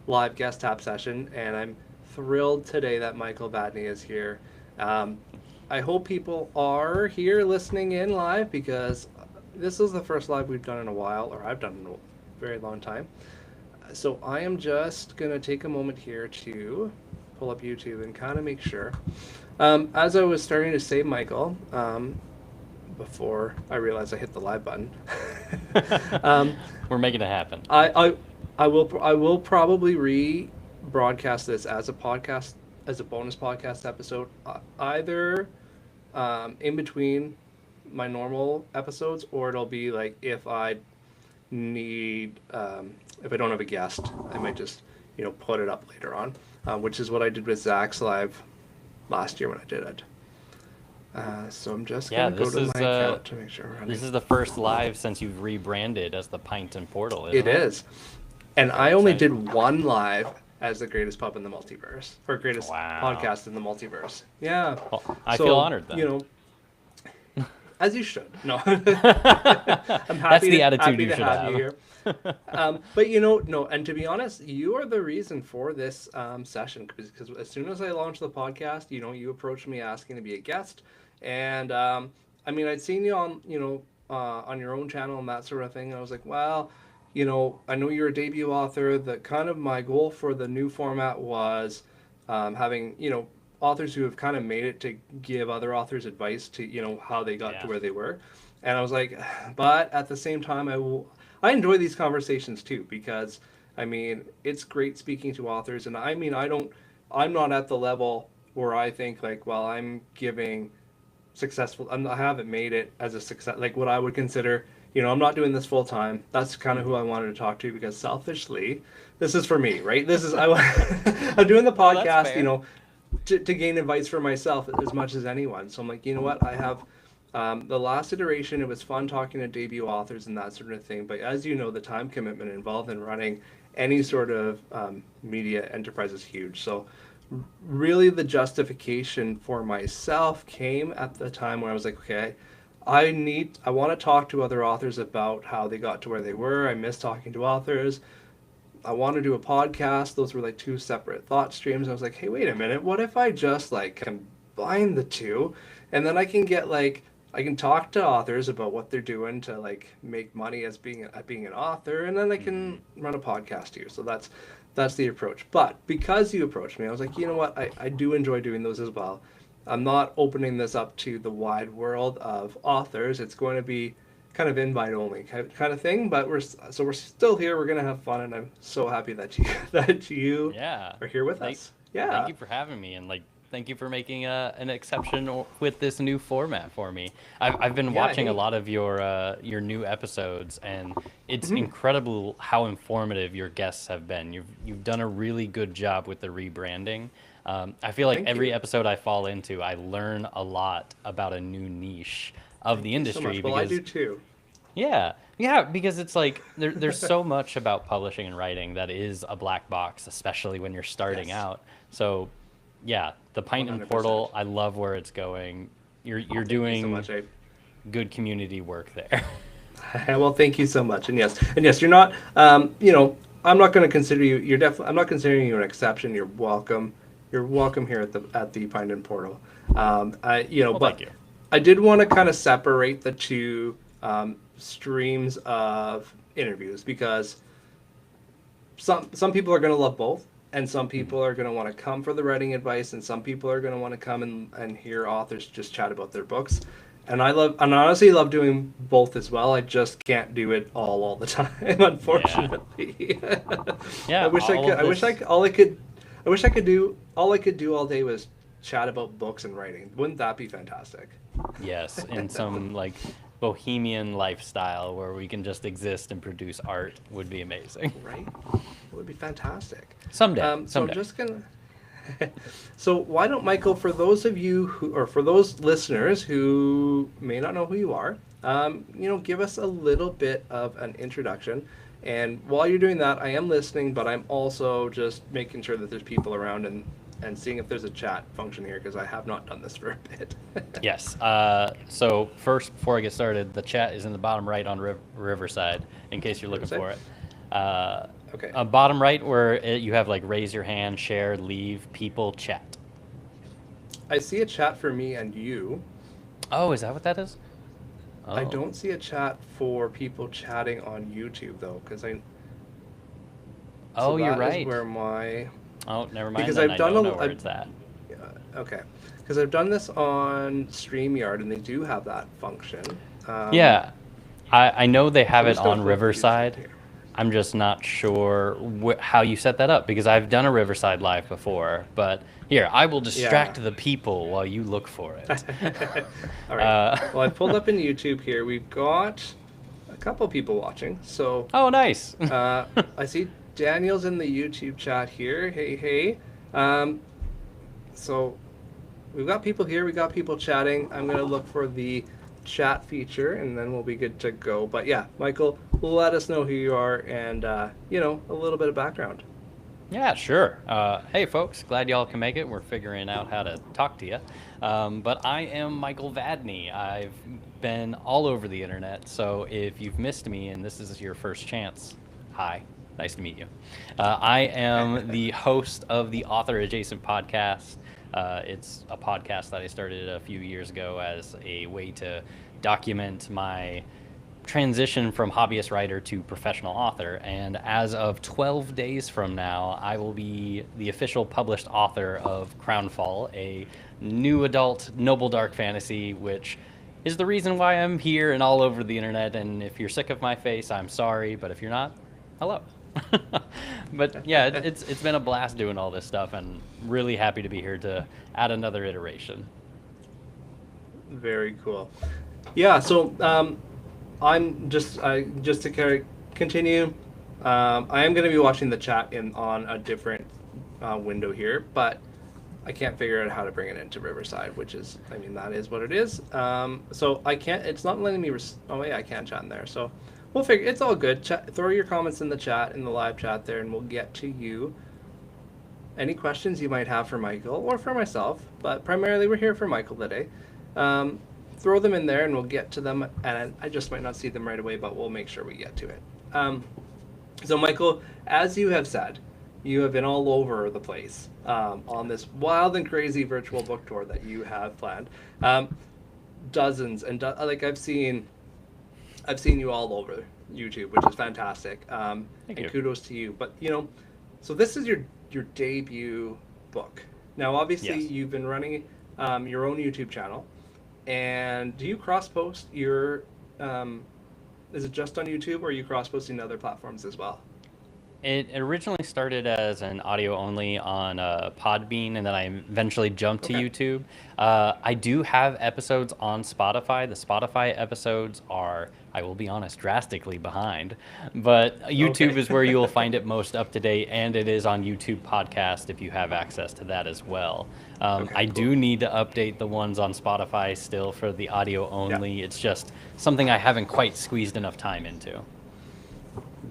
live guest tap session, and I'm thrilled today that Michael Vadney is here. Um, I hope people are here listening in live because this is the first live we've done in a while, or I've done in a very long time. So I am just going to take a moment here to pull up YouTube and kind of make sure. As I was starting to say, Michael, before I realized I hit the live button, um, We're making it happen. I will probably rebroadcast this as a podcast, as a bonus podcast episode, either in between my normal episodes, or it'll be like need if I don't have a guest, I might just put it up later on, which is what I did with Zach's live last year when I did it. So I'm just Yeah, gonna go to my account to make sure we're this running. is the first live since you've rebranded as the Pint and Portal, isn't It it? is, and I Very only exciting. did one live as the greatest pub in the multiverse, or greatest Wow. podcast in the multiverse. Yeah, Well, I feel so honored then. as you should. No, I'm That's the attitude happy you to should have you have. here. But no, and to be honest, you are the reason for this session, because as soon as I launched the podcast, you approached me asking to be a guest, and I mean, I'd seen you on on your own channel and that sort of thing, and I was like, well, I know you're a debut author. That kind of my goal for the new format was having authors who have kind of made it to give other authors advice to how they got to Yeah. where they were, and I was like, but at the same time, I enjoy these conversations too, because I mean, it's great speaking to authors, and I mean, I'm not at the level where I think like, well, I'm giving successful. I haven't made it as a success, like what I would consider. I'm not doing this full time. That's kind of who I wanted to talk to, because selfishly, this is for me, right? This is I'm doing the Well, that's podcast, fair. to gain advice for myself as much as anyone. So I'm like, you know what? I have the last iteration. It was fun talking to debut authors and that sort of thing. But as you know, the time commitment involved in running any sort of media enterprise is huge. So really, the justification for myself came at the time where I was like, okay, I want to talk to other authors about how they got to where they were. I miss talking to authors. I want to do a podcast. Those were like two separate thought streams. I was like, hey, wait a minute. What if I just like combine the two, and then I can get like I can talk to authors about what they're doing to like make money as being an author, and then I Hmm. can run a podcast too. So that's the approach. But because you approached me, I was like, you know what? I do enjoy doing those as well. I'm not opening this up to the wide world of authors. It's going to be kind of invite only kind of thing. But we're still here. We're gonna have fun, and I'm so happy that you that you Yeah. are here with Thank, us. thank Yeah, you for having me, and thank you for making an exception with this new format for me. I've been yeah. watching a Hey, lot of your new episodes, and it's mhm. incredible how informative your guests have been. You've done a really good job with the rebranding. I feel like Thank every you, episode I fall into, I learn a lot about a new niche of the thank you so industry much. Well, I do because too. yeah, because it's like there's so much about publishing and writing that is a black box, especially when you're starting Yes, out. So, yeah, the one Pint and hundred Portal, percent. I love where it's going. You're Thank you so doing much. I good community work there. well, thank you so much. And yes, you're not. I'm not going to consider you. You're definitely. I'm not considering you an exception. You're welcome. You're welcome here at the Pine and Portal. Well, thank But you. I did want to kind of separate the two streams of interviews, because some people are going to love both, and some Mhm. people are going to want to come for the writing advice, and some people are going to want to come and hear authors just chat about their books. And I honestly love doing both as well. I just can't do it all the time, Yeah, unfortunately. I yeah, wish I all could. of I wish this. I wish I could do all I could do all day was chat about books and writing. Wouldn't that be fantastic? Yes, in some bohemian lifestyle where we can just exist and produce art would be amazing. Right? It would be fantastic. Someday, So I'm someday. just gonna. So why don't, Michael, for those of you who, or for those listeners who may not know who you are, give us a little bit of an introduction. And while you're doing that, I am listening, but I'm also just making sure that there's people around, and seeing if there's a chat function here, because I have not done this for a bit. Yes. So first, before I get started, the chat is in the bottom right on Riverside, in case you're looking Riverside? for it. Okay. Bottom right, where you have like raise your hand, share, leave, people, chat. I see a chat for me and you. Oh, is that what that is? I Oh. don't see a chat for people chatting on YouTube though, so Oh, you're that is right. where my Oh, never mind because then. I've I done don't know a where I've, it's at. okay, because I've done this on StreamYard and they do have that function. Yeah, I know they So have I'm it just gonna on pull up YouTube Riverside. here. I'm just not sure how you set that up because I've done a Riverside live before. But here, I will Yeah. distract the people while you look for it. All right. uh, Well, I've pulled up in YouTube here. We've got a couple people watching. So oh, nice. uh, I see Daniel's in the YouTube chat here. Hey, hey. Um, so we've got people here. We got people chatting. I'm gonna look for the chat feature, and then we'll be good to go. But yeah, Michael, let us know who you are and a little bit of background. Yeah, sure. Hey, folks, glad y'all can make it. We're figuring out how to talk to you. But I am Michael Vadney. I've been all over the internet, so if you've missed me and this is your first chance, hi, nice to meet you. I am the host of the Author Adjacent podcast. It's a podcast that I started a few years ago as a way to document my transition from hobbyist writer to professional author. And as of 12 days from now, I will be the official published author of Crownfall, a new adult noble dark fantasy, which is the reason why I'm here and all over the internet. And if you're sick of my face, I'm sorry. But if you're not, hello. But yeah, it's been a blast doing all this stuff, and really happy to be here to add another iteration. Very cool. Yeah. So I'm just to continue. I am going to be watching the chat on a different window here, but I can't figure out how to bring it into Riverside, which is, I mean, that is what it is. So I can't. It's not letting me. Oh yeah, I can chat in there. So we'll figure. It's all good. Throw your comments in the chat, in the live chat there, and we'll get to you. Any questions you might have for Michael or for myself, but primarily we're here for Michael today. Throw them in there and we'll get to them. And I just might not see them right away, but we'll make sure we get to it. So, Michael, as you have said, you have been all over the place on this wild and crazy virtual book tour that you have planned. Dozens and like I've seen you all over YouTube, which is fantastic. Thank and you. kudos to you. But so this is your debut book. Now, obviously, Yes. you've been running your own YouTube channel. And do you cross post your? Is it just on YouTube, or are you cross posting to other platforms as well? It originally started as an audio only on Podbean, and then I eventually jumped to Okay. YouTube. I do have episodes on Spotify. The Spotify episodes are, I will be honest, drastically behind. But YouTube Okay. is where you will find it most up to date, and it is on YouTube Podcast if you have access to that as well. Okay. I Cool. do need to update the ones on Spotify still for the audio Yeah. only. It's just something I haven't quite squeezed enough time into.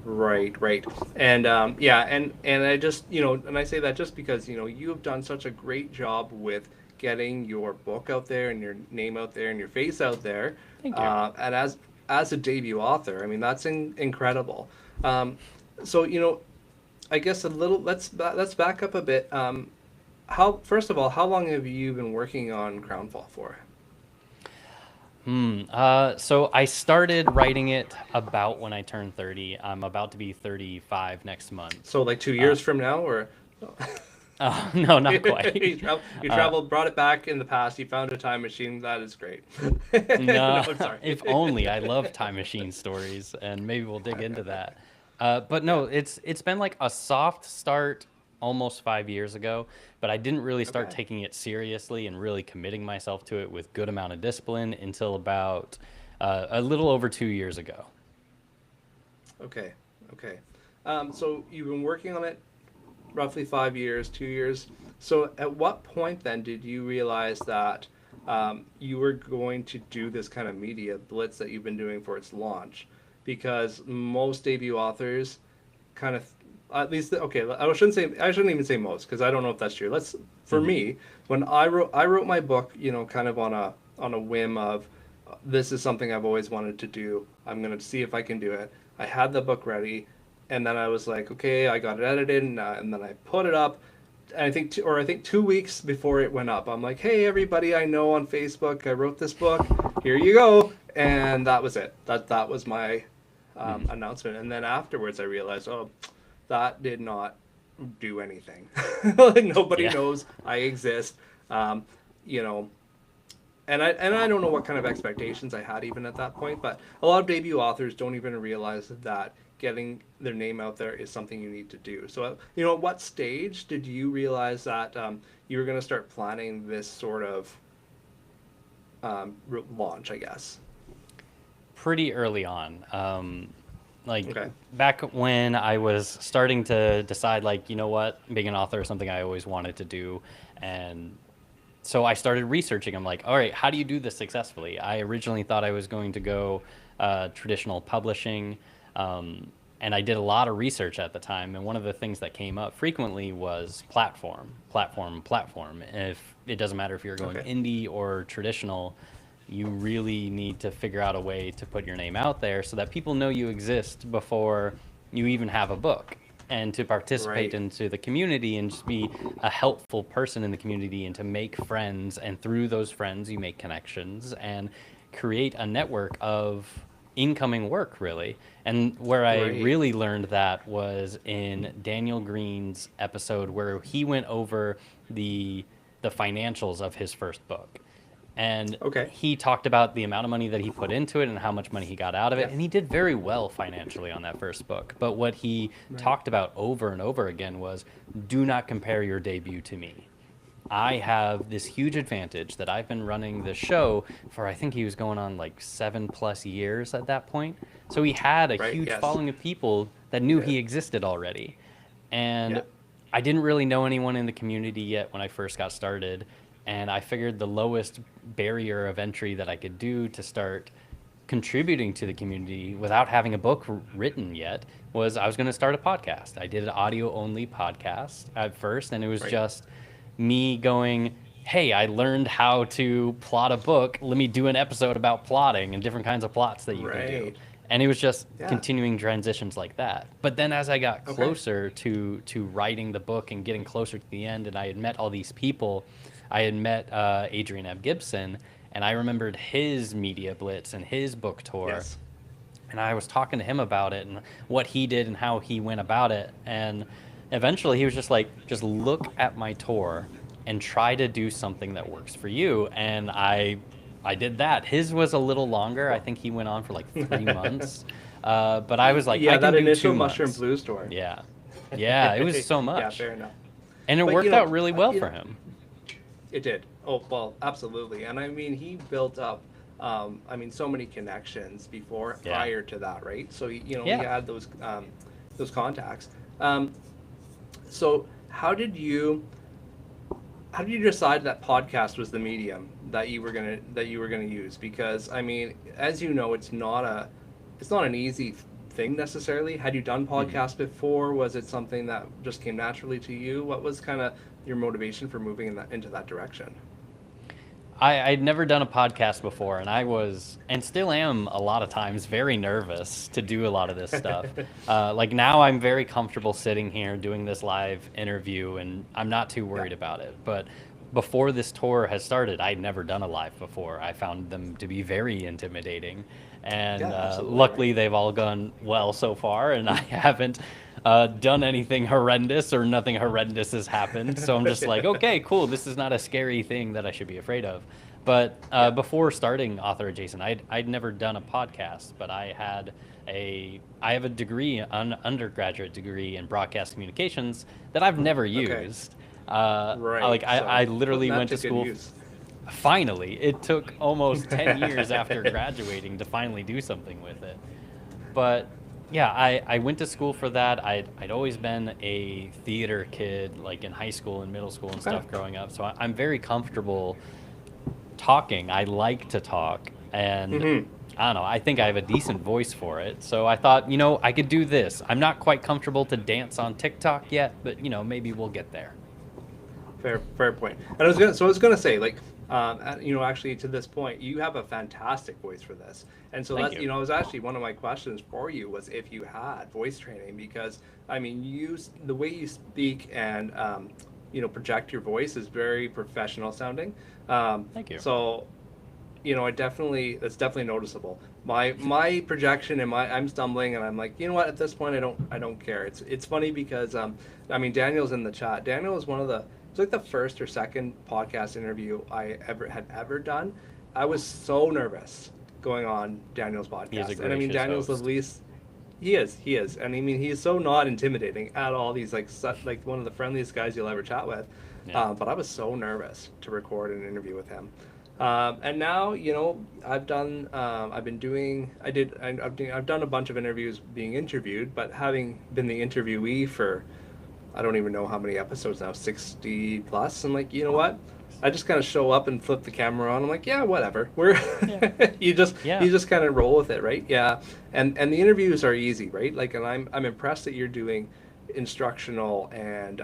Right, right. And yeah, and I just, and I say that just because, you have done such a great job with getting your book out there and your name out there and your face out there. Thank you. And as a debut author, I mean, that's incredible. So, I guess let's back up a bit. How first of all, how long have you been working on Crownfall for? So I started writing it about when I turned 30. I'm about to be 35 next month. So like 2 years Uh, from now, or no, not you, quite. you Uh, traveled, brought it back in the past. You found a time machine. That is great. no, No, sorry. if only. I love time machine stories, and maybe we'll dig into that. But Yeah. no, it's been like a soft start almost 5 years ago, but I didn't really start Okay. taking it seriously and really committing myself to it with good amount of discipline until about a little over 2 years ago. Okay. Okay. So you've been working on it roughly 5 years, 2 years. So at what point then did you realize that you were going to do this kind of media blitz that you've been doing for its launch? Because most debut authors kind of, at least, okay, I shouldn't even say most, because I don't know if that's true. For Hmm. me, when I wrote my book, kind of on a whim of, this is something I've always wanted to do. I'm going to see if I can do it. I had the book ready, and then I was like, okay, I got it edited, and then I put it up. And I think 2 weeks before it went up, I'm like, hey, everybody I know on Facebook, I wrote this book. Here you go. And that was it. That was my announcement. And then afterwards, I realized, oh, that did not do anything. Like, nobody Yeah. knows I exist. You know, and I don't know what kind of expectations I had even at that point, but a lot of debut authors don't even realize that getting their name out there is something you need to do. So, you know, at what stage did you realize that you were going to start planning this sort of launch, I guess? Pretty early on. Like Okay. back when I was starting to decide, like, you know what, being an author is something I always wanted to do. And so I started researching. I'm like, all right, how do you do this successfully? I originally thought I was going to go traditional publishing. And I did a lot of research at the time. And one of the things that came up frequently was platform, platform, platform. If it doesn't matter if you're going Okay. indie or traditional, you really need to figure out a way to put your name out there so that people know you exist before you even have a book, and to participate Right. into the community and just be a helpful person in the community and to make friends, and through those friends you make connections and create a network of incoming work, really. And where I Right. really learned that was in Daniel Green's episode where he went over the financials of his first book. And Okay. he talked about the amount of money that he put into it and how much money he got out of it. Yeah. And he did very well financially on that first book. But what he Right. talked about over and over again was, do not compare your debut to me. I have this huge advantage that I've been running the show for, I think he was going on like 7+ years at that point. So he had a Right. huge Yes. following of people that knew Yeah. he existed already. And Yeah. I didn't really know anyone in the community yet when I first got started. And I figured the lowest barrier of entry that I could do to start contributing to the community without having a book written yet was I was going to start a podcast. I did an audio only podcast at first, and it was Right. just me going, hey, I learned how to plot a book. Let me do an episode about plotting and different kinds of plots that you can do. Right. And it was just Yeah. continuing transitions like that. But then as I got Okay. closer to writing the book and getting closer to the end, and I had met all these people, I had met Adrian Ebb Gibson, and I remembered his media blitz and his book tour. Yes. And I was talking to him about it and what he did and how he went about it. And eventually he was just like, just look at my tour and try to do something that works for you. And I did that. His was a little longer. I think he went on for like 3 months. But I was like, Yeah, I can that do initial 2 Mushroom months. Blues tour. Yeah. Yeah, it was so Yeah, much. fair enough. And it But, worked you know, out really well you for know, him. it did. Oh, well, absolutely. And I mean, he built up, I mean, so many connections before, Yeah. prior to that, right? So, you know, he Yeah. had those contacts. So how did you decide that podcast was the medium that you were gonna use? Because I mean, as you know, it's not an easy thing necessarily. Had you done Mhm. podcasts before? Was it something that just came naturally to you? What was kind of your motivation for moving into that direction? I'd never done a podcast before, and I was, and still am a lot of times, very nervous to do a lot of this stuff. Like now, I'm very comfortable sitting here doing this live interview, and I'm not too Yeah. worried about it. But before this tour has started, I'd never done a live before. I found them to be very intimidating, Yeah, and absolutely, luckily, right? they've all gone well so far, and I haven't done anything horrendous, or nothing horrendous has happened. So I'm just like, okay, cool. This is not a scary thing that I should be afraid of. But Yeah. before starting Author Adjacent, I'd never done a podcast, but I have a degree, an undergraduate degree in broadcast communications that I've never Okay. used. Right. I So literally putting that went to to good school. use. Finally, it took almost 10 years after graduating to finally do something with it. But yeah, I went to school for that. I'd always been a theater kid, like in high school and middle school and Okay. stuff growing up. So I'm very comfortable talking. I like to talk. And Hmm. I don't know, I think I have a decent voice for it. So I thought, you know, I could do this. I'm not quite comfortable to dance on TikTok yet, but, you know, maybe we'll get there. Fair point. And I was gonna say, like, Actually, to this point, you have a fantastic voice for this. And so Thank that's, you. it was actually one of my questions for you was if you had voice training, because I mean, the way you speak and project your voice is very professional sounding. Thank you. So it's definitely noticeable. My projection and I'm stumbling, and I'm like, you know what? At this point, I don't care. It's funny because I mean, Daniel's in the chat. Daniel is one of the it's like the first or second podcast interview I ever done. I was so nervous going on Daniel's He is a podcast, and I mean, gracious Daniel's the host. least. He is, and I mean, he's so not intimidating at all. He's like one of the friendliest guys you'll ever chat with. Yeah. But I was so nervous to record an interview with him. And now, I've been doing, I've done a bunch of interviews being interviewed, but having been the interviewee for, I don't even know how many episodes now, 60 plus. I'm like, you know what? I just kind of show up and flip the camera on. I'm like, yeah, whatever. We're Yeah. you just Yeah. you just kind of roll with it, right? Yeah. And the interviews are easy, right? Like, and I'm impressed that you're doing instructional and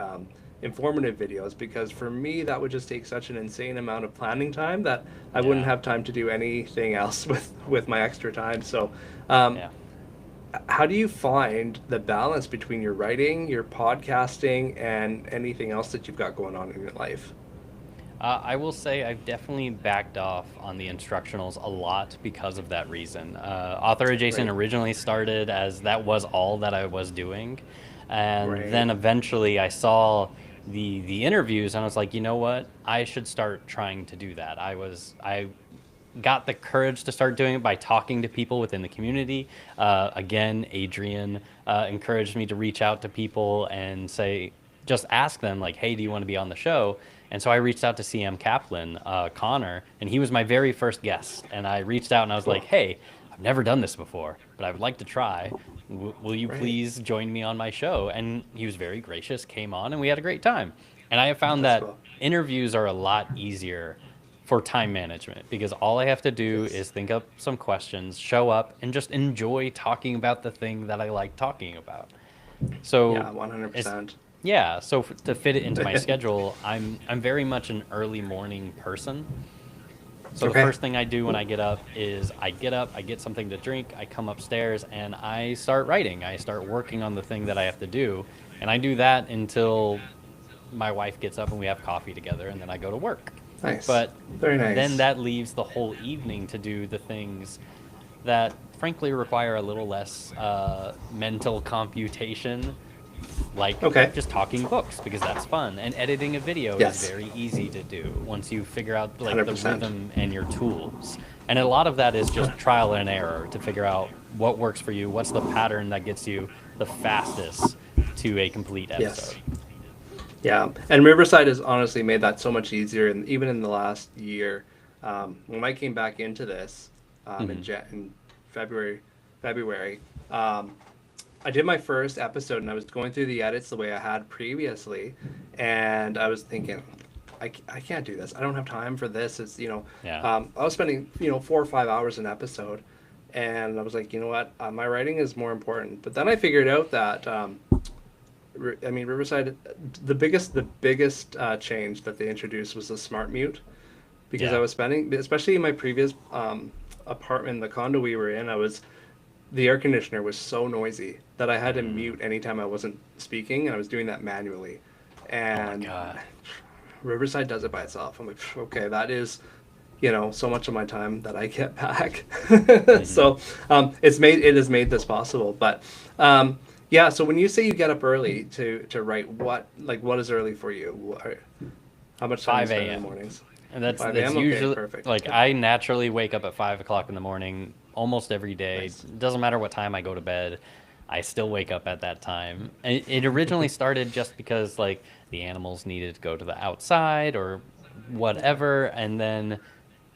informative videos, because for me that would just take such an insane amount of planning time that I wouldn't Yeah. have time to do anything else with my extra time. So, um, Yeah. how do you find the balance between your writing, your podcasting, and anything else that you've got going on in your life? I will say I've definitely backed off on the instructionals a lot because of that reason. Author Adjacent Right. originally started as that was all that I was doing. And Right. then eventually I saw the interviews and I was like, you know what? I should start trying to do that. I got the courage to start doing it by talking to people within the community. Again, Adrian encouraged me to reach out to people and say, just ask them like, hey, do you want to be on the show? And so I reached out to CM Kaplan, Connor, and he was my very first guest. And I reached out and I was like, Cool. hey, I've never done this before, but I would like to try. Will you Right. please join me on my show? And he was very gracious, came on, and we had a great time. And I have found That's that cool. interviews are a lot easier for time management because all I have to do Yes. is think up some questions, show up, and just enjoy talking about the thing that I like talking about. So Yeah, it's 100%. yeah. So to fit it into my schedule, I'm very much an early morning person. So the Okay. first thing I do when I get up is I get up, I get something to drink, I come upstairs, and I start writing. I start working on the thing that I have to do, and I do that until my wife gets up and we have coffee together, and then I go to work. Nice. But Very nice. then that leaves the whole evening to do the things that frankly require a little less mental computation, like Okay. just talking books because that's fun, and editing a video Yes. is very easy to do once you figure out like 100%. the rhythm and your tools. And a lot of that is just trial and error to figure out what works for you, what's the pattern that gets you the fastest to a complete Yes. episode. Yeah, and Riverside has honestly made that so much easier, and even in the last year, when I came back into this in February, I did my first episode, and I was going through the edits the way I had previously, and I was thinking, I can't do this. I don't have time for this. It's Yeah. I was spending 4 or 5 hours an episode, and I was like, you know what, my writing is more important. But then I figured out that. Riverside, the biggest change that they introduced was the smart mute, because Yeah. I was spending, especially in my previous apartment, the condo we were in, the air conditioner was so noisy that I had to mute anytime I wasn't speaking, and I was doing that manually. Oh my And God. Riverside does it by itself. I'm like, okay, that is, so much of my time that I get back. So it has made this possible. But yeah, so when you say you get up early to write, what is early for you? How much time 5 do you spend in the a.m. mornings? And that's 5 that's a.m.? Okay, usually perfect. like I naturally wake up at 5 o'clock in the morning almost every day. Nice. Doesn't matter what time I go to bed, I still wake up at that time. And it originally started just because like the animals needed to go to the outside or whatever, and then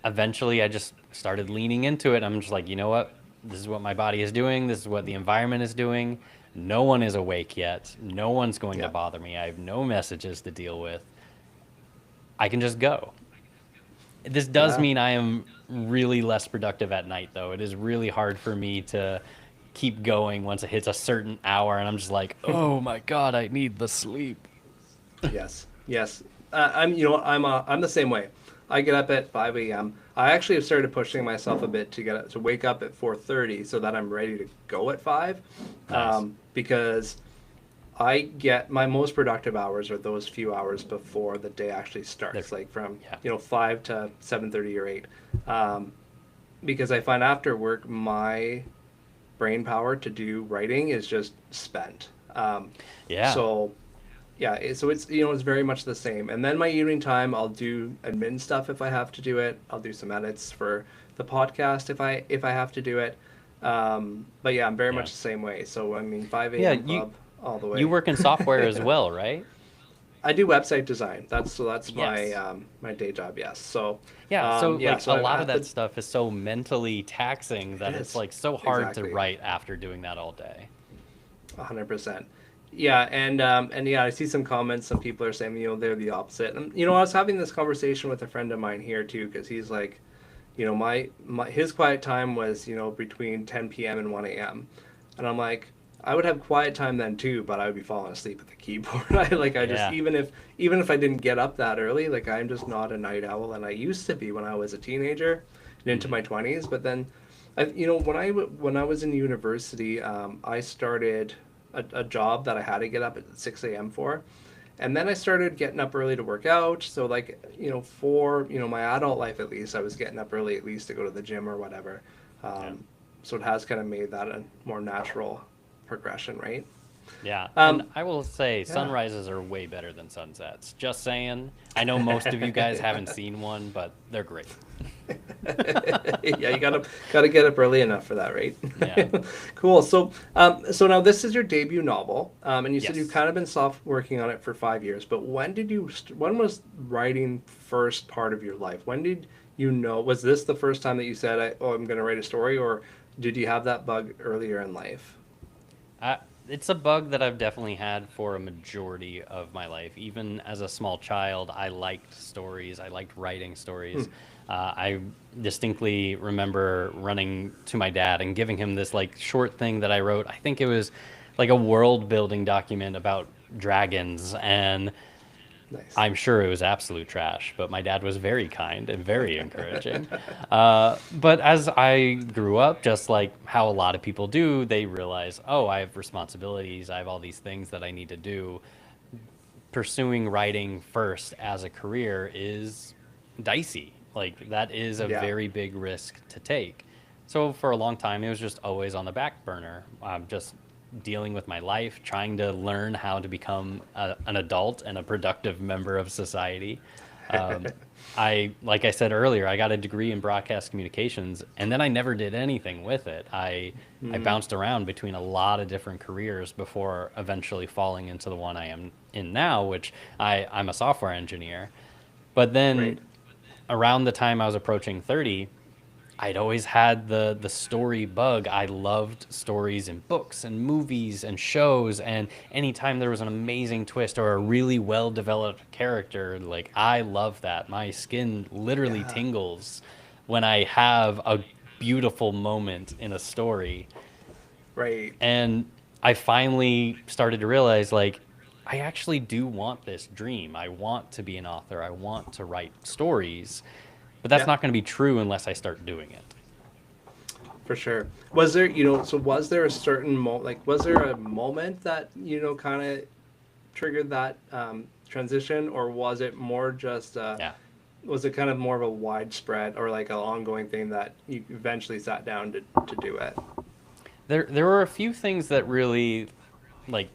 eventually I just started leaning into it. I'm just like, you know what? This is what my body is doing. This is what the environment is doing. No one is awake yet. No one's going to Yeah. bother me. I have no messages to deal with. I can just go. This does Yeah. mean I am really less productive at night, though. It is really hard for me to keep going once it hits a certain hour, and I'm just like, oh my God, I need the sleep. Yes. I'm the same way. I get up at 5 a.m. I actually have started pushing myself a bit to wake up at 4:30 so that I'm ready to go at 5, Nice. because I get my most productive hours are those few hours before the day actually starts, They're- like from yeah. 5 to 7:30 or 8, because I find after work my brain power to do writing is just spent. Yeah. So yeah, so it's it's very much the same. And then my evening time, I'll do admin stuff if I have to do it. I'll do some edits for the podcast if I have to do it. But yeah, I'm very Yeah. much the same way. So I mean, 5 Yeah. a.m. club all the You way. work in software as well, right? I do website design. That's my Yes. My day job. Yes. So Yeah, so yeah. like So a I'm lot of at that the. stuff is so mentally taxing It that it's is like so hard to exactly. write after doing that all day. 100%. Yeah, and yeah, I see some comments. Some people are saying, they're the opposite. And I was having this conversation with a friend of mine here too, because he's like, my his quiet time was between 10 p.m. and 1 a.m. And I'm like, I would have quiet time then too, but I would be falling asleep at the keyboard. I just Yeah. even if I didn't get up that early, like I'm just not a night owl, and I used to be when I was a teenager and into Hmm. my 20s. But then, when I was in university, I started a job that I had to get up at 6 a.m. for. And then I started getting up early to work out. So like, for, my adult life at least, I was getting up early at least to go to the gym or whatever. Yeah. So it has kind of made that a more natural progression, right? Yeah, and Um, I will say yeah. sunrises are way better than sunsets. Just saying. I know most of you guys haven't seen one, but they're great. Yeah, you gotta get up early enough for that, right? Yeah. Cool. So now this is your debut novel, and you said you've Yes. kind of been soft working on it for 5 years. But when was writing first part of your life? When did you know? Was this the first time that you said, "Oh, I'm going to write a story," or did you have that bug earlier in life? It's a bug that I've definitely had for a majority of my life. Even as a small child, I liked stories. I liked writing stories. I distinctly remember running to my dad and giving him this like short thing that I wrote. I think it was like a world building document about dragons, and Nice. I'm sure it was absolute trash, but my dad was very kind and very encouraging. But as I grew up, just like how a lot of people do, they realize, oh, I have responsibilities. I have all these things that I need to do. Pursuing writing first as a career is dicey. Like, that is a Yeah. very big risk to take. So for a long time, it was just always on the back burner. Just dealing with my life, trying to learn how to become an adult and a productive member of society. Um, like I said earlier, I got a degree in broadcast communications, and then I never did anything with it. I bounced around between a lot of different careers before eventually falling into the one I am in now, which I'm a software engineer. But then Right. around the time I was approaching 30, I'd always had the story bug. I loved stories in books and movies and shows, and anytime there was an amazing twist or a really well developed character, like I love that. My skin literally Yeah. tingles when I have a beautiful moment in a story. Right. And I finally started to realize like I actually do want this dream. I want to be an author. I want to write stories. But that's Yeah. not going to be true unless I start doing it. For sure. Was there a certain was there a moment that, kind of triggered that transition, or was it more just, Yeah. was it kind of more of a widespread or like an ongoing thing that you eventually sat down to do it? There were a few things that really like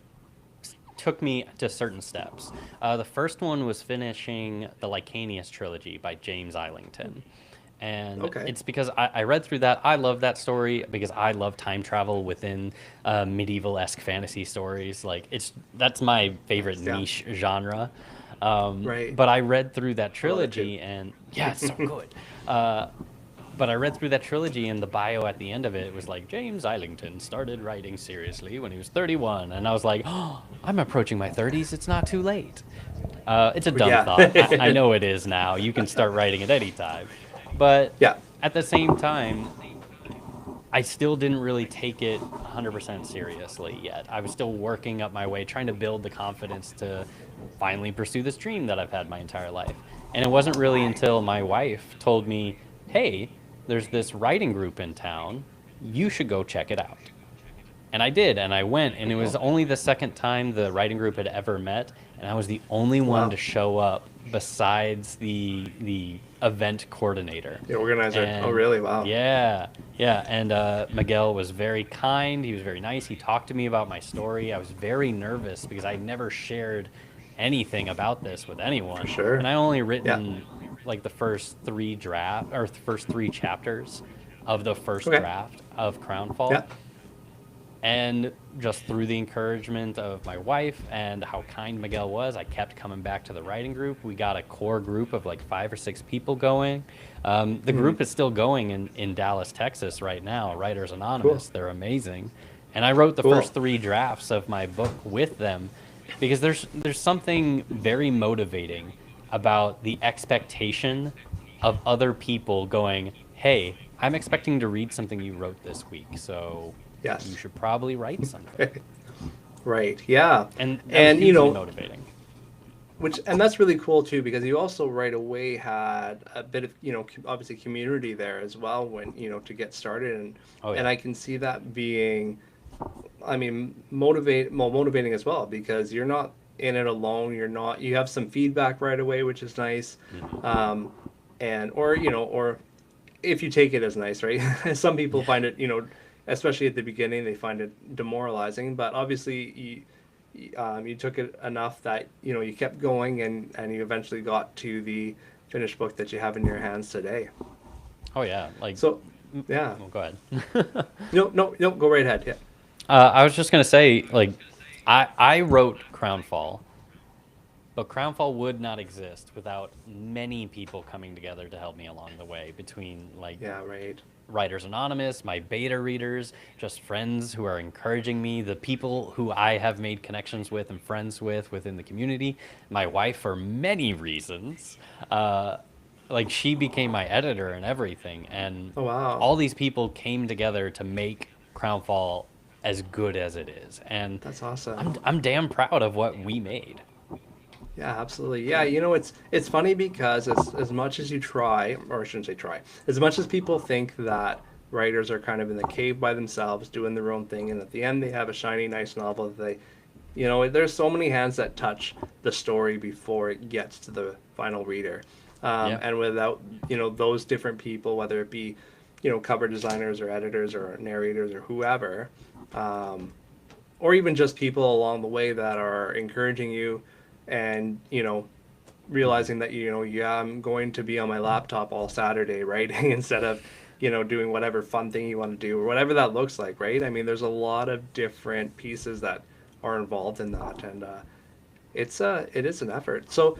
took me to certain steps. The first one was finishing the Lycanius trilogy by James Islington. And Okay. it's because I read through that. I love that story because I love time travel within medieval-esque fantasy stories. Like that's my favorite Yeah. niche genre. Right. But I read through that I love it too. trilogy, and yeah, it's so good. But I read through that trilogy, and the bio at the end of it was like, James Islington started writing seriously when he was 31. And I was like, oh, I'm approaching my 30s. It's not too late. It's a dumb Yeah. thought. I know it is now. You can start writing at any time. But Yeah. at the same time, I still didn't really take it 100% seriously yet. I was still working up my way, trying to build the confidence to finally pursue this dream that I've had my entire life. And it wasn't really until my wife told me, hey, there's this writing group in town. You should go check it out. And I did, and I went, and it was Cool. only the second time the writing group had ever met, and I was the only one to Wow. show up besides the event coordinator. The organizer. Oh, And really? Wow. yeah, yeah, and Miguel was very kind. He was very nice. He talked to me about my story. I was very nervous because I never shared anything about this with For anyone, and sure. I only Yeah. written like the first three draft or the first three chapters of the first Okay. draft of Crownfall. Yeah. And just through the encouragement of my wife and how kind Miguel was, I kept coming back to the writing group. We got a core group of like 5 or 6 people going. The Hmm. group is still going in Dallas, Texas right now, Writers Cool. Anonymous. They're amazing. And I wrote the Cool. first 3 drafts of my book with them because there's something very motivating about the expectation of other people going, hey, I'm expecting to read something you wrote this week, so you Yes. should probably write something. Right. Yeah. And that was And hugely motivating. and that's really cool too, because you also right away had a bit of, obviously community there as well when, to get started, Oh and yeah. I can see that being, I mean, motivating as well, because you're not in it alone. You have some feedback right away, which is nice. Hmm. Um, and or if you take it as nice, right? Some people find it, especially at the beginning, they find it demoralizing. But obviously, you took it enough that you kept going, and you eventually got to the finished book that you have in your hands today. Oh yeah. Like, So, yeah, well, go ahead. no, no, no, go right ahead. Yeah, I was just gonna say, like, I wrote Crownfall, but Crownfall would not exist without many people coming together to help me along the way. Between like yeah, right. Writers Anonymous, my beta readers, just friends who are encouraging me, the people who I have made connections with and friends with within the community, my wife for many reasons. Uh, like she became my editor and everything, and Oh wow, all these people came together to make Crownfall as good as it is, and that's awesome. I'm damn proud of what we made. Yeah, absolutely. Yeah, it's funny because as much as you try, or I shouldn't say try, as much as people think that writers are kind of in the cave by themselves doing their own thing, and at the end they have a shiny, nice novel that there's so many hands that touch the story before it gets to the final reader. Yeah. And without, those different people, whether it be, cover designers or editors or narrators or whoever, um, or even just people along the way that are encouraging you, and Hmm. realizing that yeah, I'm going to be on my laptop all Saturday writing instead of doing whatever fun thing you want to do or whatever that looks like, right? I mean, there's a lot of different pieces that are involved in that, and it is an effort. So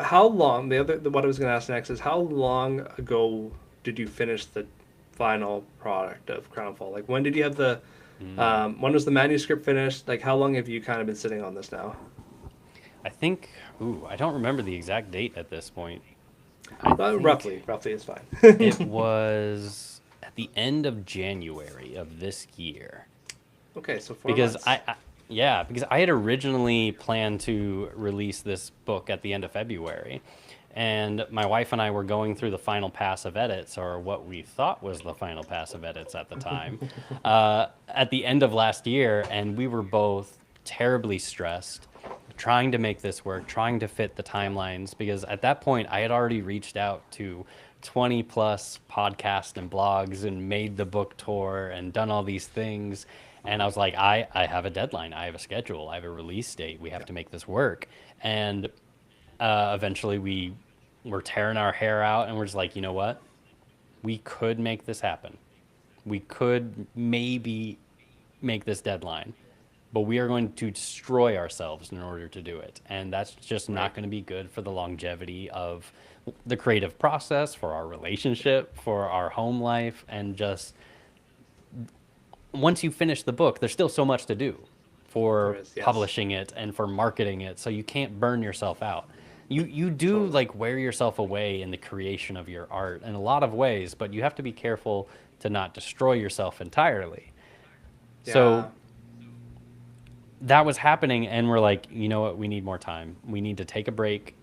how long, what I was going to ask next is, how long ago did you finish the final product of Crownfall? Like, when did you have when was the manuscript finished? Like, how long have you kind of been sitting on this now? I think, ooh, I don't remember the exact date at this point. I think Roughly is fine. it was at the end of January of this year. Okay, so four Because months. yeah, because I had originally planned to release this book at the end of February. And my wife and I were going through the final pass of edits, or what we thought was the final pass of edits at the time, at the end of last year. And we were both terribly stressed, trying to make this work, trying to fit the timelines. Because at that point, I had already reached out to 20 plus podcasts and blogs and made the book tour and done all these things. And I was like, I have a deadline, I have a schedule, I have a release date, we have Yeah. to make this work. And eventually we were tearing our hair out and we're just like, you know what? We could make this happen. We could maybe make this deadline, but we are going to destroy ourselves in order to do it. And that's just not Right. going to be good for the longevity of the creative process, for our relationship, for our home life, and just once you finish the book, there's still so much to do There for is, yes. publishing it and for marketing it, so you can't burn yourself out. You do Totally. like wear yourself away in the creation of your art in a lot of ways, but you have to be careful to not destroy yourself entirely. So Yeah. that was happening, and we're like, you know what, we need more time. We need to take a break,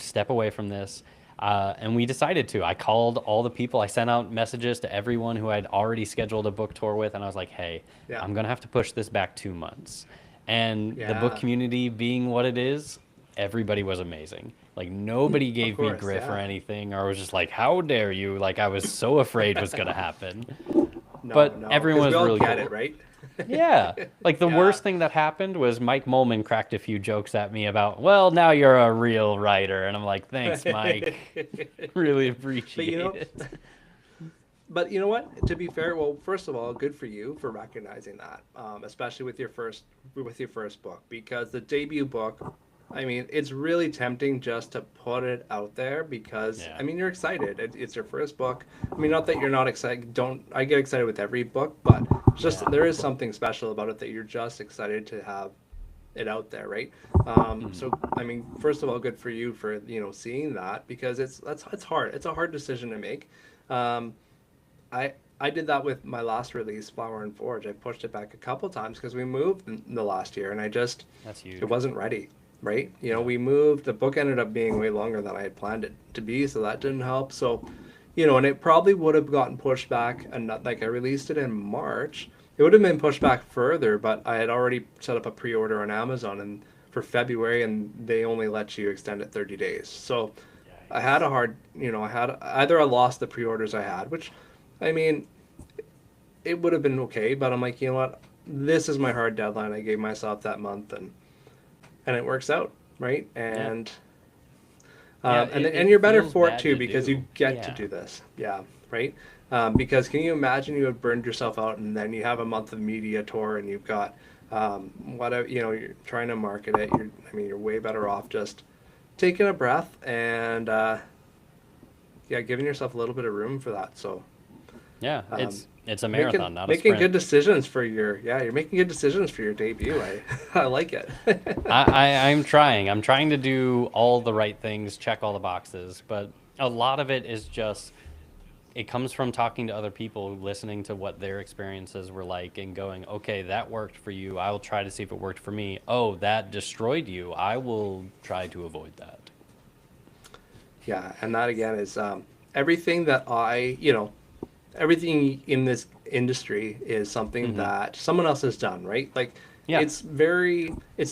step away from this. And we decided to. I called all the people. I sent out messages to everyone who I'd already scheduled a book tour with, and I was like, "Hey, Yeah. I'm gonna have to push this back 2 months." And the book Yeah. community being what it is, everybody was amazing. Like nobody Of gave me course. grief or Yeah. anything, or was just like, "How dare you?" Like I was so afraid was gonna happen. No, But no, everyone because we was all really get cool. it, right? Yeah. Like the Yeah. worst thing that happened was Mike Molman cracked a few jokes at me about, well, now you're a real writer. And I'm like, thanks, Mike. Really But you appreciate know, it. but you know what? To be fair, well, first of all, good for you for recognizing that, especially with your first book, because the debut book, I mean, it's really tempting just to put it out there because Yeah. I mean you're excited. It's your first book. I mean, not that you're not excited. Don't I get excited with every book, but just Yeah. there is something special about it that you're just excited to have it out there, right? Mhm. So I mean, first of all, good for you for seeing that because it's hard. It's a hard decision to make. Um, I did that with my last release, Flower and Forge. I pushed it back a couple times because we moved in the last year, and That's it huge. wasn't ready, right? Yeah. We moved. The book ended up being way longer than I had planned it to be, so that didn't help. So, and it probably would have gotten pushed back, and not like I released it in March. It would have been pushed back further, but I had already set up a pre-order on Amazon and for February, and they only let you extend it 30 days. So I had Yikes. a hard, I had either I lost the pre-orders I had, which, I mean, it would have been okay, but I'm like, you know what? This is my hard deadline. I gave myself that month, and it works out, right? Yeah. And Yeah, and it you're better feels for it bad too to because you do. get to Yeah. do this. Yeah, right. Because can you imagine you have burned yourself out and then you have a month of media tour and you've got whatever you're trying to market it. I mean, you're way better off just taking a breath and yeah, giving yourself a little bit of room for that. So Yeah. um, It's a making marathon, not a making sprint. good decisions for you're making good decisions for your debut. I like it. I'm trying. I'm trying to do all the right things, check all the boxes, but a lot of it is just it comes from talking to other people, listening to what their experiences were like, and going, okay, that worked for you. I will try to see if it worked for me. Oh, that destroyed you. I will try to avoid that. Yeah, and that again is everything that everything in this industry is something Hmm. that someone else has done, right? Like Yeah. it's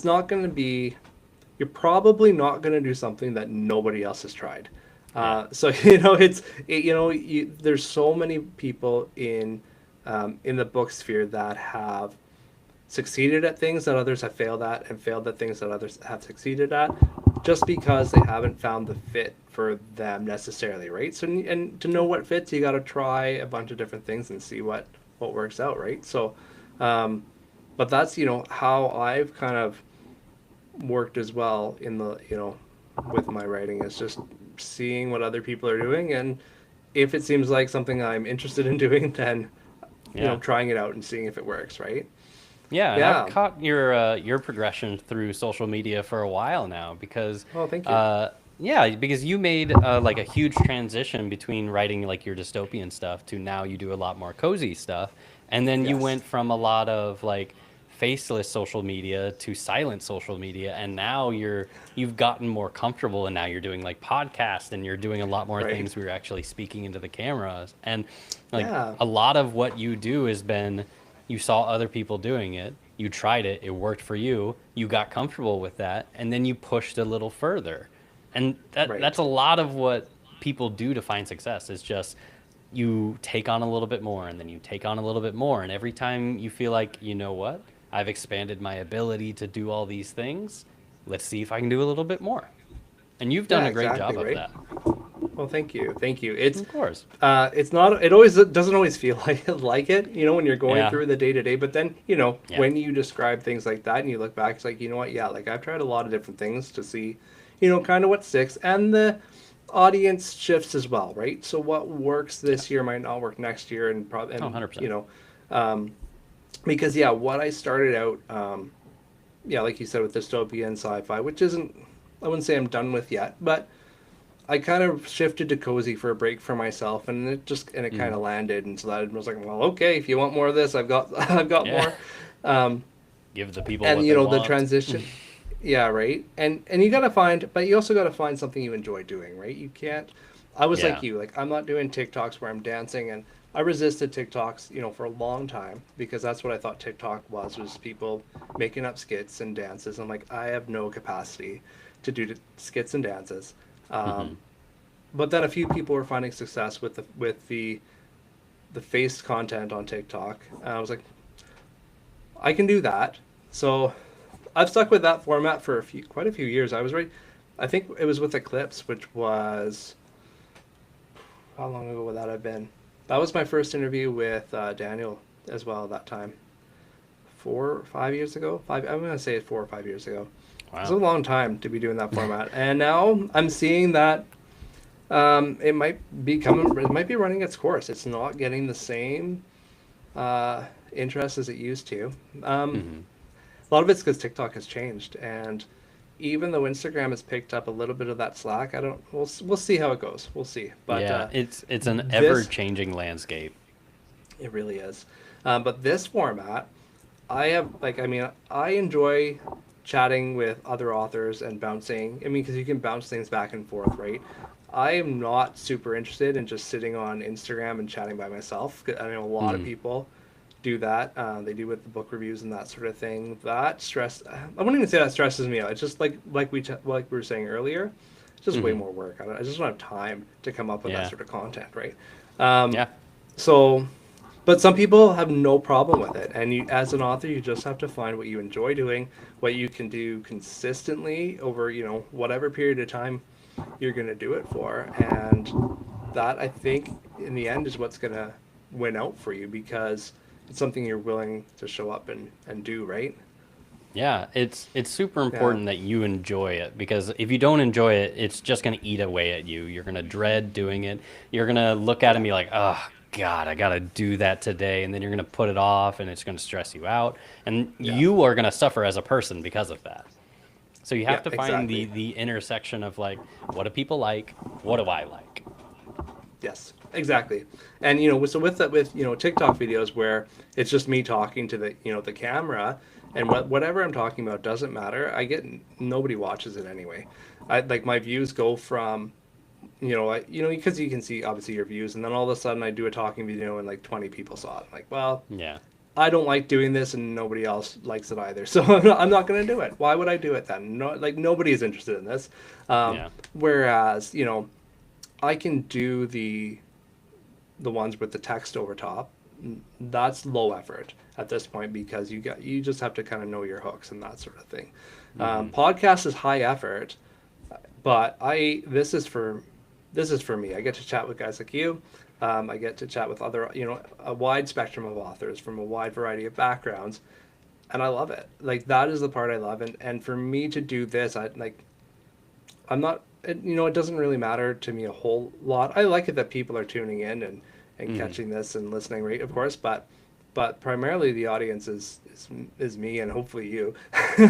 not going to be, you're probably not going to do something that nobody else has tried. Yeah. So there's so many people in the book sphere that have succeeded at things that others have failed at and failed at things that others have succeeded at just because they haven't found the fit for them necessarily, right? So and to know what fits you got to try a bunch of different things and see what works out, right? So but that's how I've kind of worked as well in the with my writing is just seeing what other people are doing, and if it seems like something I'm interested in doing, then Yeah. trying it out and seeing if it works, right? Yeah, and I've Yeah. caught your progression through social media for a while now because, Oh, thank you. uh, yeah, because you made like a huge transition between writing like your dystopian stuff to now you do a lot more cozy stuff, and then you Yes. went from a lot of like faceless social media to silent social media, and now you've gotten more comfortable, and now you're doing like podcasts, and you're doing a lot more Right. things where you're actually speaking into the cameras, and like Yeah. a lot of what you do has been you saw other people doing it, you tried it, it worked for you, you got comfortable with that, and then you pushed a little further. And that's Right. a lot of what people do to find success is just you take on a little bit more and then you take on a little bit more, and every time you feel like, you know what? I've expanded my ability to do all these things. Let's see if I can do a little bit more. And you've done Yeah, a great exactly, job of right? that. Well, thank you. Thank you. Of course. It's not, it always it doesn't always feel like it, when you're going Yeah. through the day to day, but then, Yeah. when you describe things like that and you look back, it's like, you know what? Yeah, like I've tried a lot of different things to see, kind of what sticks, and the audience shifts as well, right? So what works Yeah. this year might not work next year, and probably, Oh, and 100%. because yeah, what I started out, yeah, like you said, with dystopian sci-fi, which isn't, I wouldn't say I'm done with yet, but I kind of shifted to cozy for a break for myself, and it kind Mm. of landed, and so that I was like, well, okay, if you want more of this, I've got I've got Yeah. more, um, Give the people and what they the want. transition, Yeah, right. And you gotta find, but you also gotta find something you enjoy doing, right? You can't. I was Yeah. like you, like I'm not doing TikToks where I'm dancing, and I resisted TikToks, for a long time because that's what I thought TikTok was people making up skits and dances. I'm like, I have no capacity to do skits and dances. Hmm. Um, but then a few people were finding success with the face content on TikTok. And I was like, I can do that. So I've stuck with that format for quite a few years. I was right. I think it was with Eclipse, which was how long ago would that have been? That was my first interview with Daniel as well at that time. 4 or 5 years ago. I'm gonna say 4 or 5 years ago. It's a Wow. long time to be doing that format, and now I'm seeing that it might be coming. It might be running its course. It's not getting the same interest as it used to. Hmm. A lot of it's because TikTok has changed, and even though Instagram has picked up a little bit of that slack, I don't. We'll see how it goes. We'll see. But Yeah, it's an this ever-changing landscape. it really is. But this format, I have like. I mean, I enjoy chatting with other authors and bouncing. I mean, because you can bounce things back and forth, right? I am not super interested in just sitting on Instagram and chatting by myself. 'Cause I know a lot of Mm. people do that. They do with the book reviews and that sort of thing. That stress. I wouldn't even say that stresses me out. It's just like we were saying earlier. It's just way Hmm. more work. I just don't have time to come up with that Yeah. sort of content, right? Um, Yeah. so, but some people have no problem with it, and as an author, you just have to find what you enjoy doing, what you can do consistently over, whatever period of time you're going to do it for, and that I think in the end is what's going to win out for you because it's something you're willing to show up and do, right? Yeah, it's super Yeah. important that you enjoy it because if you don't enjoy it, it's just going to eat away at you. You're going to dread doing it. You're going to look at it and Yeah. be like, "Oh God, I got to do that today." And then you're going to put it off and it's going to stress you out. And Yeah. you are going to suffer as a person because of that. So you Yeah, have to find the exactly. the intersection of like, what do people like? What do I like? Yes, exactly. And so with that, with TikTok videos where it's just me talking to the camera, and whatever I'm talking about doesn't matter. Nobody watches it anyway. I like my views go from because you can see obviously your views, and then all of a sudden I do a talking video and like 20 people saw it. I'm like, well, Yeah. I don't like doing this, and nobody else likes it either. So I'm not going to do it. Why would I do it then? No, like nobody is interested in this. Yeah. Whereas I can do the ones with the text over top. That's low effort at this point because you just have to kind of know your hooks and that sort of thing. Hmm. Podcast is high effort, but I this is for me. I get to chat with guys like you. I get to chat with other a wide spectrum of authors from a wide variety of backgrounds, and I love it. Like that is the part I love, and for me to do this, I'm not, it doesn't really matter to me a whole lot. I like it that people are tuning in and Hmm. catching this and listening, right? Of course, but primarily the audience is me and hopefully you.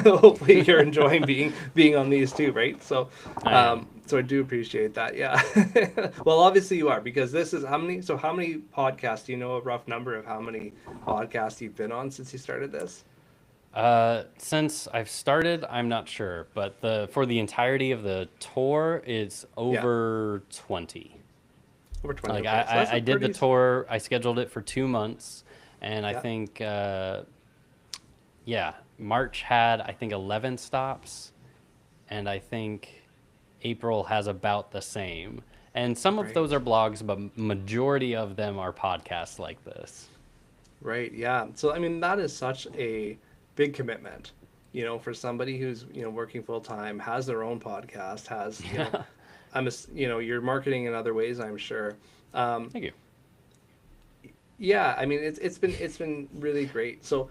Hopefully you're enjoying being on these too, right? So, I am. so I do appreciate that. Yeah. Well, obviously you are because this is how many. So how many podcasts? Do you know a rough number of how many podcasts you've been on since you started this? Since I've started, I'm not sure, but the for the entirety of the tour, it's Yeah, over 20. over 20. Like Okay, so that's a I did the pretty. tour, I scheduled it for 2 months, and I Yeah. think yeah, March had I think 11 stops, and I think April has about the same. And some of those Right. are blogs, but majority of them are podcasts like this. Right, yeah. So I mean that is such a big commitment, for somebody who's, working full time, has their own podcast, has, Yeah. you're marketing in other ways, I'm sure. Um, Thank you. yeah, I mean it's been really great. So,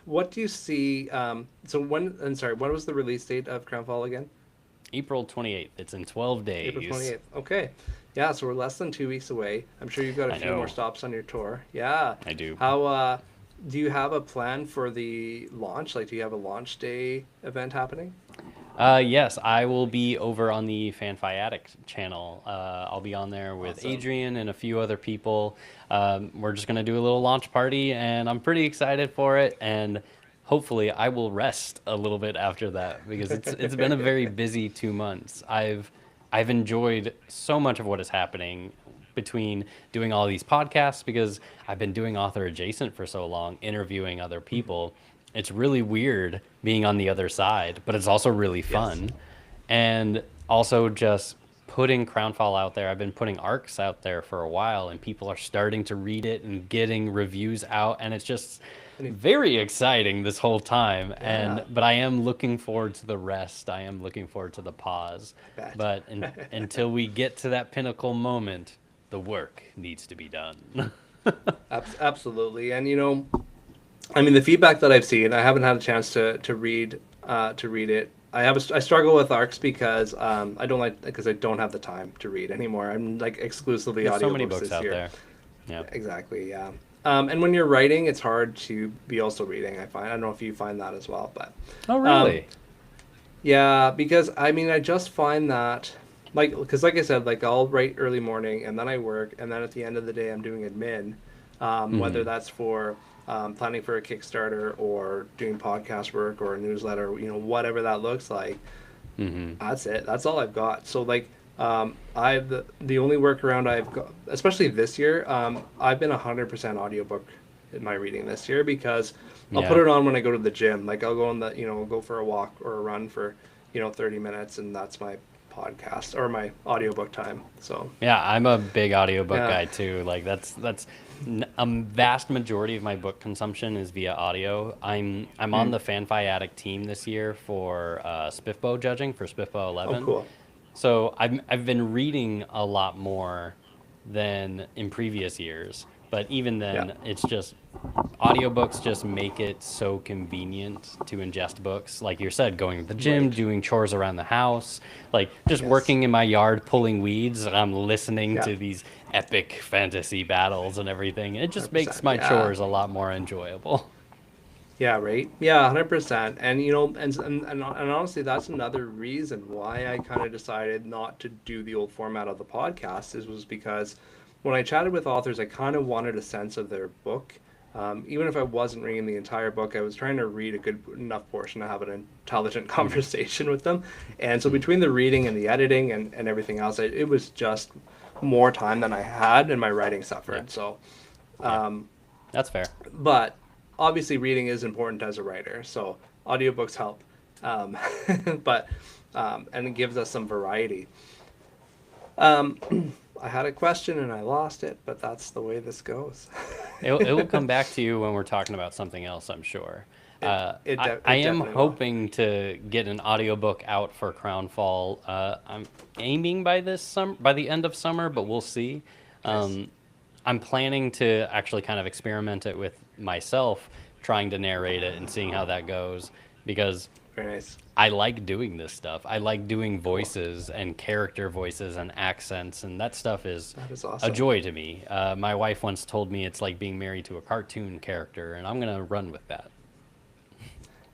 what do you see so when was the release date of Crownfall again? April 28th. It's in 12 April days. 28th. Okay. Yeah, so we're less than 2 weeks away. I'm sure you've got a I few more know. stops on your tour. Yeah. I do. How do you have a plan for the launch? Like do you have a launch day event happening? Yes, I will be over on the Fanfi Addict channel. I'll be on there with Awesome. Adrian and a few other people. We're just gonna do a little launch party, and I'm pretty excited for it. And hopefully I will rest a little bit after that because it's been a very busy 2 months. I've enjoyed so much of what is happening between doing all these podcasts because I've been doing author adjacent for so long, interviewing other people. It's really weird being on the other side, but it's also really Yes. fun. And also just putting Crownfall out there. I've been putting arcs out there for a while, and people are starting to read it and getting reviews out, and it's just And very exciting this whole time. yeah, But I am looking forward to the rest. I am looking forward to the pause. I bet. But until we get to that pinnacle moment, the work needs to be done. Absolutely. And I mean, the feedback that I've seen, I haven't had a chance to read it. I struggle with arcs because I don't like because I don't have the time to read anymore. I'm like exclusively There's so many audiobooks books this out year. there. Yeah. Exactly, yeah. And when you're writing, it's hard to be also reading, I find. I don't know if you find that as well, but Oh, um, really? yeah, because I mean, I just find that because like I said, like I'll write early morning and then I work, and then at the end of the day, I'm doing admin, whether Hmm. that's for planning for a Kickstarter or doing podcast work or a newsletter, whatever that looks like. Hmm. That's it. That's all I've got. So like, the only workaround I've got, especially this year, I've been 100% audiobook in my reading this year because I'll put Yeah. it on when I go to the gym. Like I'll go on go for a walk or a run for 30 minutes, and that's my podcast or my audiobook time. So Yeah, I'm a big audiobook yeah. guy too. Like a vast majority of my book consumption is via audio. I'm on Mm. the FanFi Addict team this year for Spiffbo judging for Spiffbo Oh, 11. cool. So I've been reading a lot more than in previous years, but even Yeah. then, it's just audiobooks just make it so convenient to ingest books. Like you said, going to the gym, Right. doing chores around the house, like just Yes. working in my yard pulling weeds, and I'm listening Yeah. to these epic fantasy battles and everything. It just makes 100%. my Yeah. chores a lot more enjoyable. Yeah, right. Yeah, 100%. And and honestly, that's another reason why I kind of decided not to do the old format of the podcast was because when I chatted with authors, I kind of wanted a sense of their book. Even if I wasn't reading the entire book, I was trying to read a good enough portion to have an intelligent Mhm. conversation with them. And so Mhm. between the reading and the editing and everything else, it was just more time than I had, and my writing Yeah, suffered. So, yeah, um, that's fair. but obviously reading is important as a writer, so audiobooks help. um, but and it gives us some variety. um, I had a question and I lost it, but that's the way this goes. It will come back to you when we're talking about something else, I'm sure. I It am definitely will. hoping to get an audiobook out for Crownfall. I'm aiming by by the end of summer, but we'll see. Nice. Um, I'm planning to actually kind of experiment it with myself, trying to narrate it and seeing how that goes, because Very nice. I like doing this stuff. I like doing Cool. voices and character voices and accents, and that stuff is That is a awesome. joy to me. My wife once told me it's like being married to a cartoon character, and I'm gonna run with that.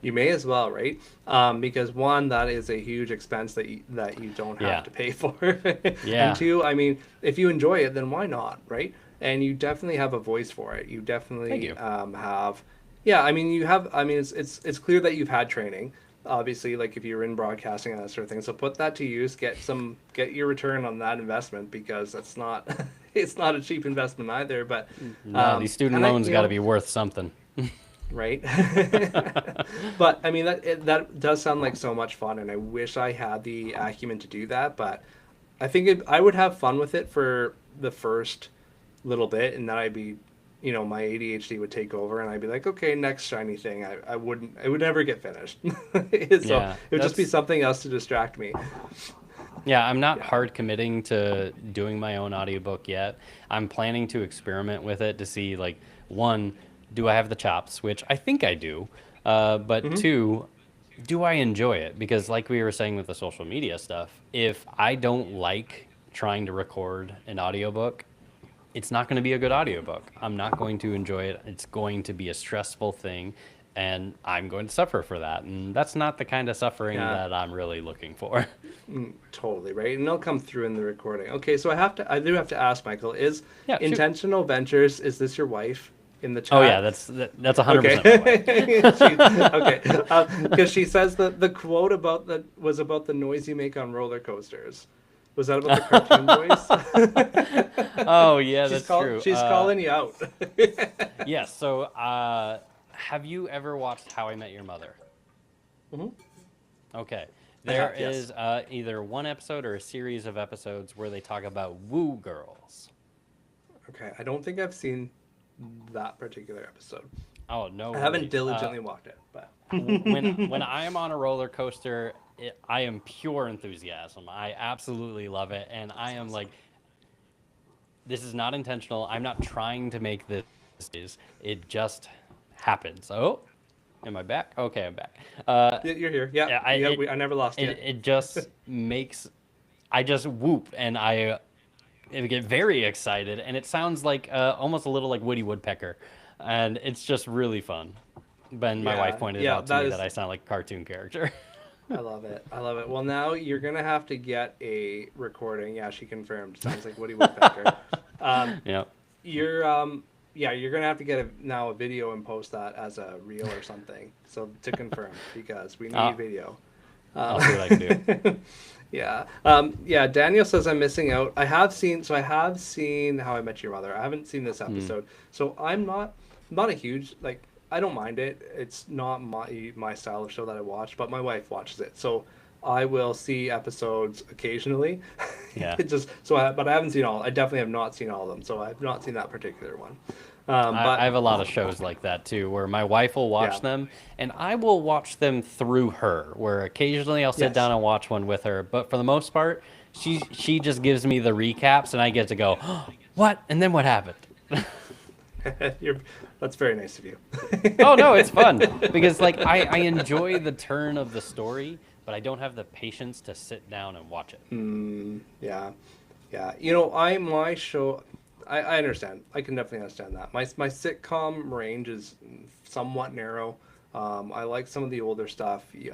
You may as well, right? Because one, that is a huge expense that you don't have Yeah, to pay for, and yeah. two, I mean, if you enjoy it, then why not, right? And you definitely have a voice for it. You Thank definitely you. have, yeah. I mean, you have. I mean, it's clear that you've had training. Obviously, like if you're in broadcasting and that sort of thing. So put that to use. Get your return on that investment because that's not it's not a cheap investment either. But No, these student and I loans got to be worth something. right? But I mean that does sound like so much fun, and I wish I had the acumen to do that. But I think I would have fun with it for the first little bit, and then I'd be, my ADHD would take over, and I'd be like, okay, next shiny thing. I wouldn't. It would never get finished, so Yeah, it would just be that's something else to distract me. yeah. I'm not Yeah. hard committing to doing my own audiobook yet. I'm planning to experiment with it to see like one, do I have the chops, which I think I do, but Hmm. two, do I enjoy it? Because like we were saying with the social media stuff, if I don't like trying to record an audiobook, it's not going to be a good audiobook. I'm not going to enjoy it. It's going to be a stressful thing, and I'm going to suffer for that. And that's not the kind of suffering Yeah. that I'm really looking for. Totally right, and it'll come through in the recording. Okay, so I do have to ask, Michael, is Yeah, shoot. Intentional Ventures, is this your wife? in the chat. Oh yeah, that's 100% my wife. Okay, because she says that the quote was about the noise you make on roller coasters. Was that about the cartoon voice? Oh yeah, that's true. She's calling you out. Yes. So, have you ever watched How I Met Your Mother? Mhm. Okay. I There have, yes. is either one episode or a series of episodes where they talk about woo girls. Okay, I don't think I've seen that particular episode. Oh no, I haven't worries. diligently walked it, but When I am on a roller coaster, I am pure enthusiasm. I absolutely love it, and I am like, this is not intentional. I'm not trying to make this. It just happens. Oh, am I back? Okay, I'm back. you're here. Yeah, Yeah, I never lost you. it just makes, I just whoop, and I get very excited, and it sounds like almost a little like Woody Woodpecker, and it's just really fun. Ben, my wife pointed out to me that I sound like a cartoon character. I love it. I love it. Well, now you're gonna have to get a recording. Yeah, she confirmed. Sounds like Woody Woodpecker. Yeah. You're gonna have to get a video and post that as a reel or something. So to confirm, because we need video. I'll see what I can do. Yeah. Daniel says I'm missing out. I have seen How I Met Your Mother. I haven't seen this episode, so I'm not a huge like. I don't mind it. It's not my style of show that I watch, but my wife watches it, so I will see episodes occasionally. Yeah. But I haven't seen all. I definitely have not seen all of them, so I've not seen that particular one. I have a lot of shows like that too, where my wife will watch them, and I will watch them through her. Where occasionally I'll sit down and watch one with her, but for the most part, she just gives me the recaps, and I get to go, oh, what? And then what happened? That's very nice of you. Oh no, it's fun because like I enjoy the turn of the story, but I don't have the patience to sit down and watch it. Yeah. I understand. I can definitely understand that. My sitcom range is somewhat narrow. I like some of the older stuff. It's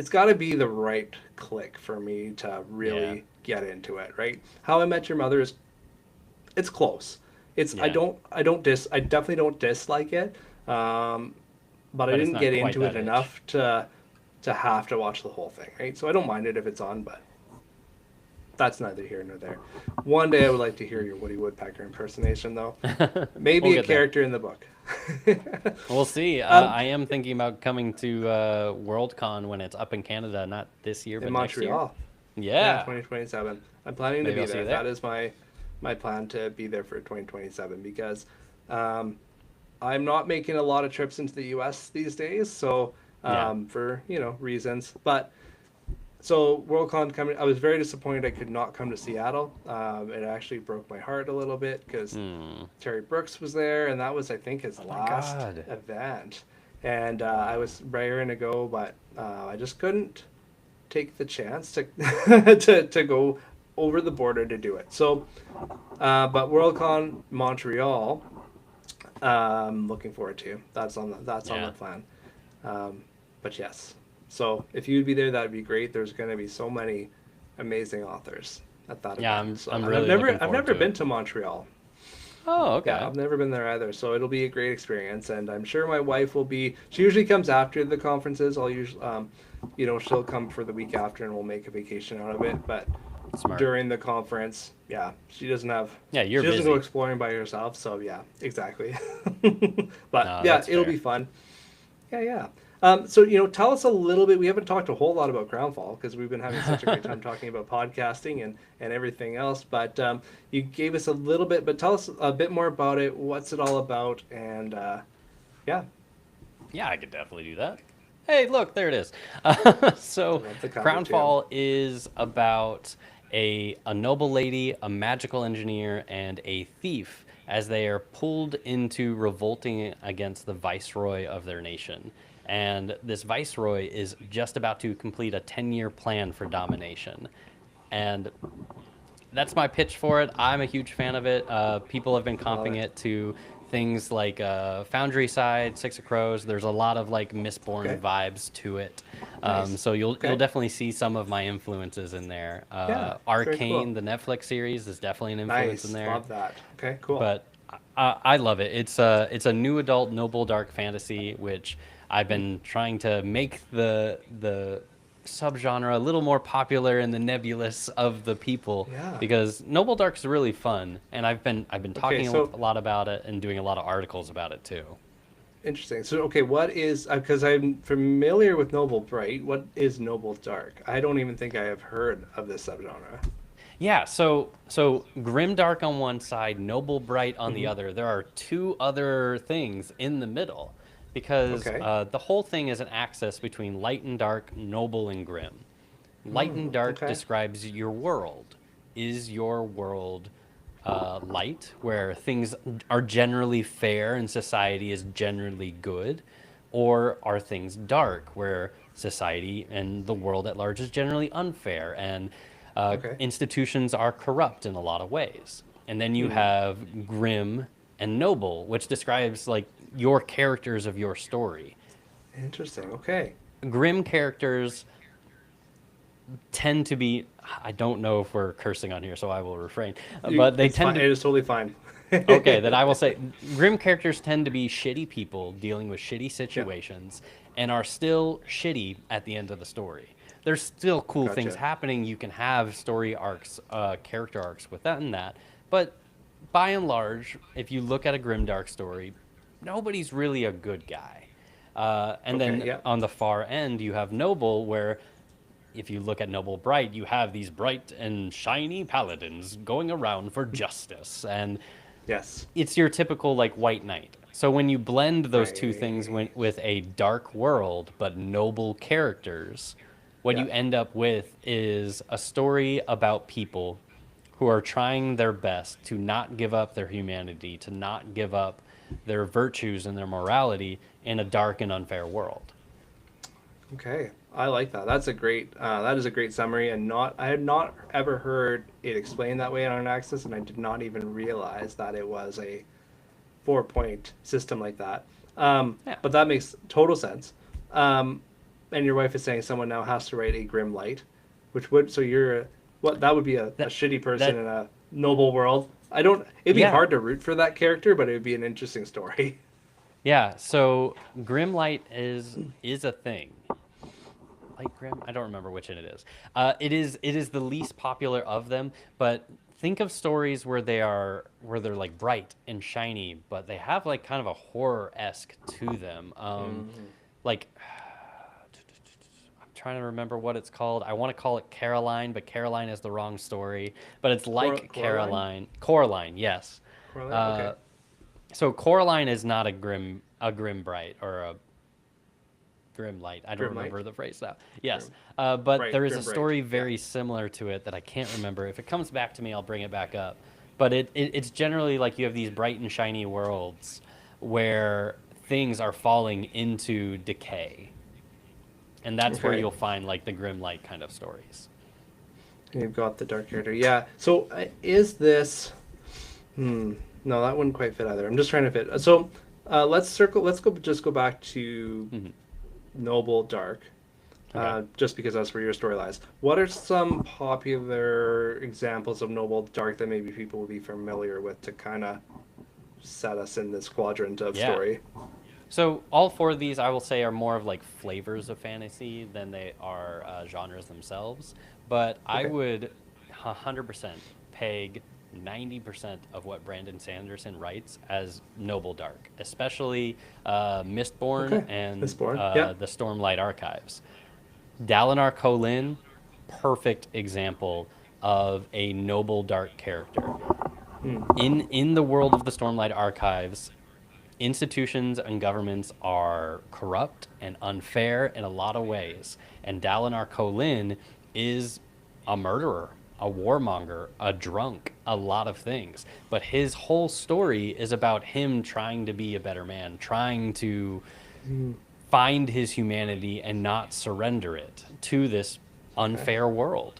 got to be the right click for me to really get into it, right? How I Met Your Mother it's close. I definitely don't dislike it. But I didn't get into it enough to have to watch the whole thing, right? So I don't mind it if it's on, but that's neither here nor there. One day I would like to hear your Woody Woodpecker impersonation, though. Maybe a character in the book. We'll see. I am thinking about coming to Worldcon when it's up in Canada, not this year, but in next Montreal. Year. Yeah. 2027. I'm planning to be there. That is my plan to be there for 2027 because I'm not making a lot of trips into the U.S. these days, so for reasons. But so Worldcon coming, I was very disappointed I could not come to Seattle. It actually broke my heart a little bit because Terry Brooks was there, and that was, I think, his last event. And I was raring to go, but I just couldn't take the chance to to go over the border to do it. So, but Worldcon Montreal, looking forward to. That's on the plan. But yes. So if you'd be there, that'd be great. There's going to be so many amazing authors at that event. I'm really I've never been to Montreal. Oh, okay. Yeah, I've never been there either, so it'll be a great experience, and I'm sure my wife will be. She usually comes after the conferences. I'll usually, she'll come for the week after, and we'll make a vacation out of it. But during the conference, she doesn't have. Yeah, she doesn't busy. go exploring by herself, so yeah, exactly. But no, it'll be fun. Yeah. So, tell us a little bit. We haven't talked a whole lot about Crownfall because we've been having such a great time talking about podcasting and everything else. But you gave us a little bit, but tell us a bit more about it. What's it all about? And Yeah, I could definitely do that. Hey, look, there it is. So Crownfall is about a noble lady, a magical engineer, and a thief as they are pulled into revolting against the viceroy of their nation. And this viceroy is just about to complete a 10-year plan for domination. And that's my pitch for it. I'm a huge fan of it. People have been comping it to things like Foundry Side, Six of Crows. There's a lot of like Mistborn Okay. vibes to it. Nice. So you'll Okay. definitely see some of my influences in there. Yeah. Very Arcane, cool. the Netflix series, is definitely an influence in Nice. there. Love that. Okay. Cool. But I love it. It's a new adult noble dark fantasy, which I've been trying to make the subgenre a little more popular in the nebulous of the people, Yeah. because noble dark's really fun, and I've been Okay. talking So a lot about it and doing a lot of articles about it too. interesting. So okay, what is because I'm familiar with Noble Bright. What is Noble Dark? I don't even think I have heard of this subgenre. Yeah, so Grimdark on one side, Noble Bright on the Hmm. other. There are two other things in the middle, because Okay. the whole thing is an axis between light and dark, noble and grim. Light and dark Okay. describes your world. Is your world light, where things are generally fair and society is generally good? Or are things dark, where society and the world at large is generally unfair and Okay. institutions are corrupt in a lot of ways? And then you Hmm. have grim and noble, which describes like your characters of your story. Interesting. Okay. Grim characters tend to be, I don't know if we're cursing on here, so I will refrain, but they It's tend fine. to, It is totally fine. okay, then I will say grim characters tend to be shitty people dealing with shitty Yeah. situations and are still shitty at the end of the story. There's still cool things Gotcha. happening. You can have story arcs, character arcs within that, but by and large, if you look at a grimdark story, nobody's really a good guy. And Okay. then Yeah. on the far end, you have noble, where if you look at Noble Bright, you have these bright and shiny paladins going around for justice, and Yes. it's your typical like white knight. So when you blend those two things Right. with a dark world but noble characters, what Yeah. you end up with is a story about people who are trying their best to not give up their humanity, to not give up their virtues and their morality in a dark and unfair world. Okay. I like that. That's a great. That is a great summary, and not. I had not ever heard it explained that way on an Axis, and I did not even realize that it was a 4-point system like that. Yeah. But that makes total sense. Um, and your wife is saying someone now has to write a grim light, which would so you're what that would be a That shitty person that in a noble world. I don't. It'd be yeah. hard to root for that character, but it would be an interesting story. Yeah, so grim light is a thing. Light grim, I don't remember which one it is. It is the least popular of them, but think of stories where they're like bright and shiny, but they have like kind of a horror-esque to them. Like I'm trying to remember what it's called. I want to call it Caroline, but Caroline is the wrong story. But it's like Coraline? Caroline. Coraline, yes. Coraline? Okay. Uh, so Coraline is not a grim bright or a grim light. I don't Grim light. remember the phrase now. Yes, Grim. but Right. there is a Grim bright. story Yeah. very similar to it that I can't remember. If it comes back to me, I'll bring it back up. But it's generally like you have these bright and shiny worlds where things are falling into decay, and that's where Okay. you'll find like the grim light kind of stories. You've got the dark character. Yeah. So is this? No, that wouldn't quite fit either. I'm just trying to fit. So let's circle. Let's go. Just go back to Mhm. Noble Dark. Okay. Just because that's where your story lies. What are some popular examples of Noble Dark that maybe people will be familiar with to kind of set us in this quadrant of Yeah. story? So all four of these, I will say, are more of like flavors of fantasy than they are genres themselves. But I Okay. would 100% peg 90% of what Brandon Sanderson writes as Noble Dark, especially Mistborn Okay. and Mistborn. Yeah. the Stormlight Archives. Dalinar Kholin, perfect example of a Noble Dark character. In the world of the Stormlight Archives, institutions and governments are corrupt and unfair in a lot of ways. And Dalinar Kholin is a murderer, a warmonger, a drunk, a lot of things. But his whole story is about him trying to be a better man, trying to find his humanity and not surrender it to this unfair world.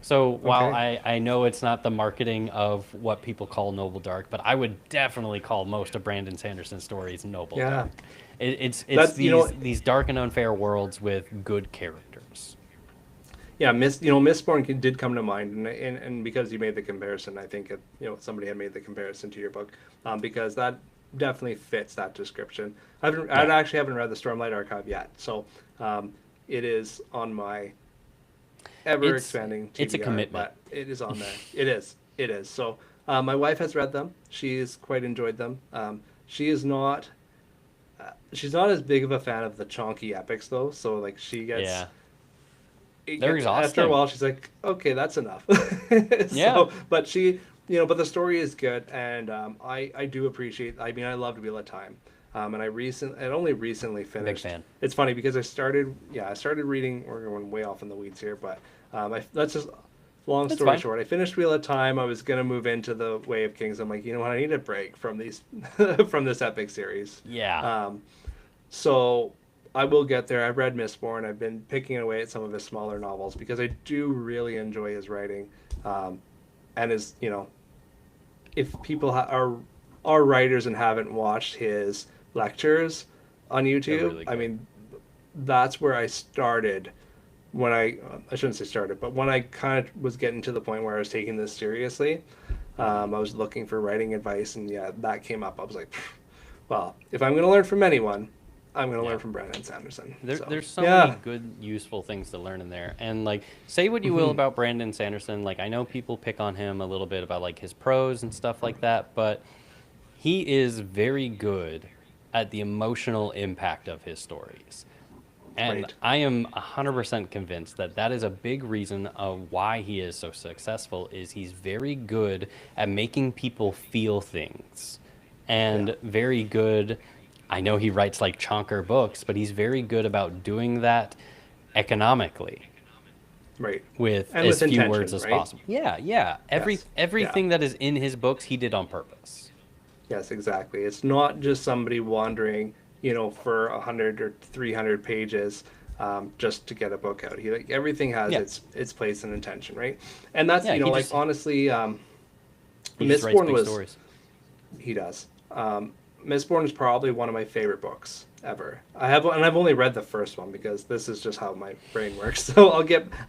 So while Okay. I know it's not the marketing of what people call noble dark, but I would definitely call most of Brandon Sanderson's stories noble Yeah. dark. It's That's, these dark and unfair worlds with good characters. yeah, Mistborn did come to mind, and because you made the comparison, I think somebody had made the comparison to your book, because that definitely fits that description. I Yeah, actually haven't read the Stormlight Archive yet, so um, it is on my ever it's expanding it's a TBR, commitment. but it is on there. It is. So my wife has read them. She's quite enjoyed them. She is not. She's not as big of a fan of the chonky epics though. So like she gets Yeah, they're after a exhausting. while she's like, okay, that's enough. Yeah, So, but but the story is good, and I do appreciate. I mean, I loved Wheel of Time, and I only recently big finished. fan. It's funny because I started reading. We're going way off in the weeds here, but that's just long It's story fine. short. I finished Wheel of Time. I was gonna move into the Way of Kings. I'm like, you know what? I need a break from these from this epic series. Yeah, Um, so I will get there. I've read Mistborn. I've been picking away at some of his smaller novels because I do really enjoy his writing. And his, if people are writers and haven't watched his lectures on they're YouTube, really I good. mean, that's where I started when I shouldn't say started, but when I kind of was getting to the point where I was taking this seriously, I was looking for writing advice, and yeah, that came up. I was like, well, if I'm going to learn from anyone, I'm going to Yeah. learn from Brandon Sanderson. So There's so many yeah. good, useful things to learn in there. And like, say what you will Hmm. about Brandon Sanderson. Like, I know people pick on him a little bit about like his prose and stuff like that, but he is very good at the emotional impact of his stories. And Right. I am 100% convinced that that is a big reason of why he is so successful is he's very good at making people feel things Yeah. and very good. I know he writes like chonker books, but he's very good about doing that economically Right. with And as with few words intention, as right? possible. Yeah, yeah. Yes. Yeah. Everything that is in his books he did on purpose. Yes, exactly. It's not just somebody wandering, for 100 or 300 pages, just to get a book out. He like everything has Yeah. its place and intention, right? And that's Yeah, he like just honestly, he just writes Mistborn big was stories. he does. Mistborn is probably one of my favorite books ever. I've only read the first one because this is just how my brain works. So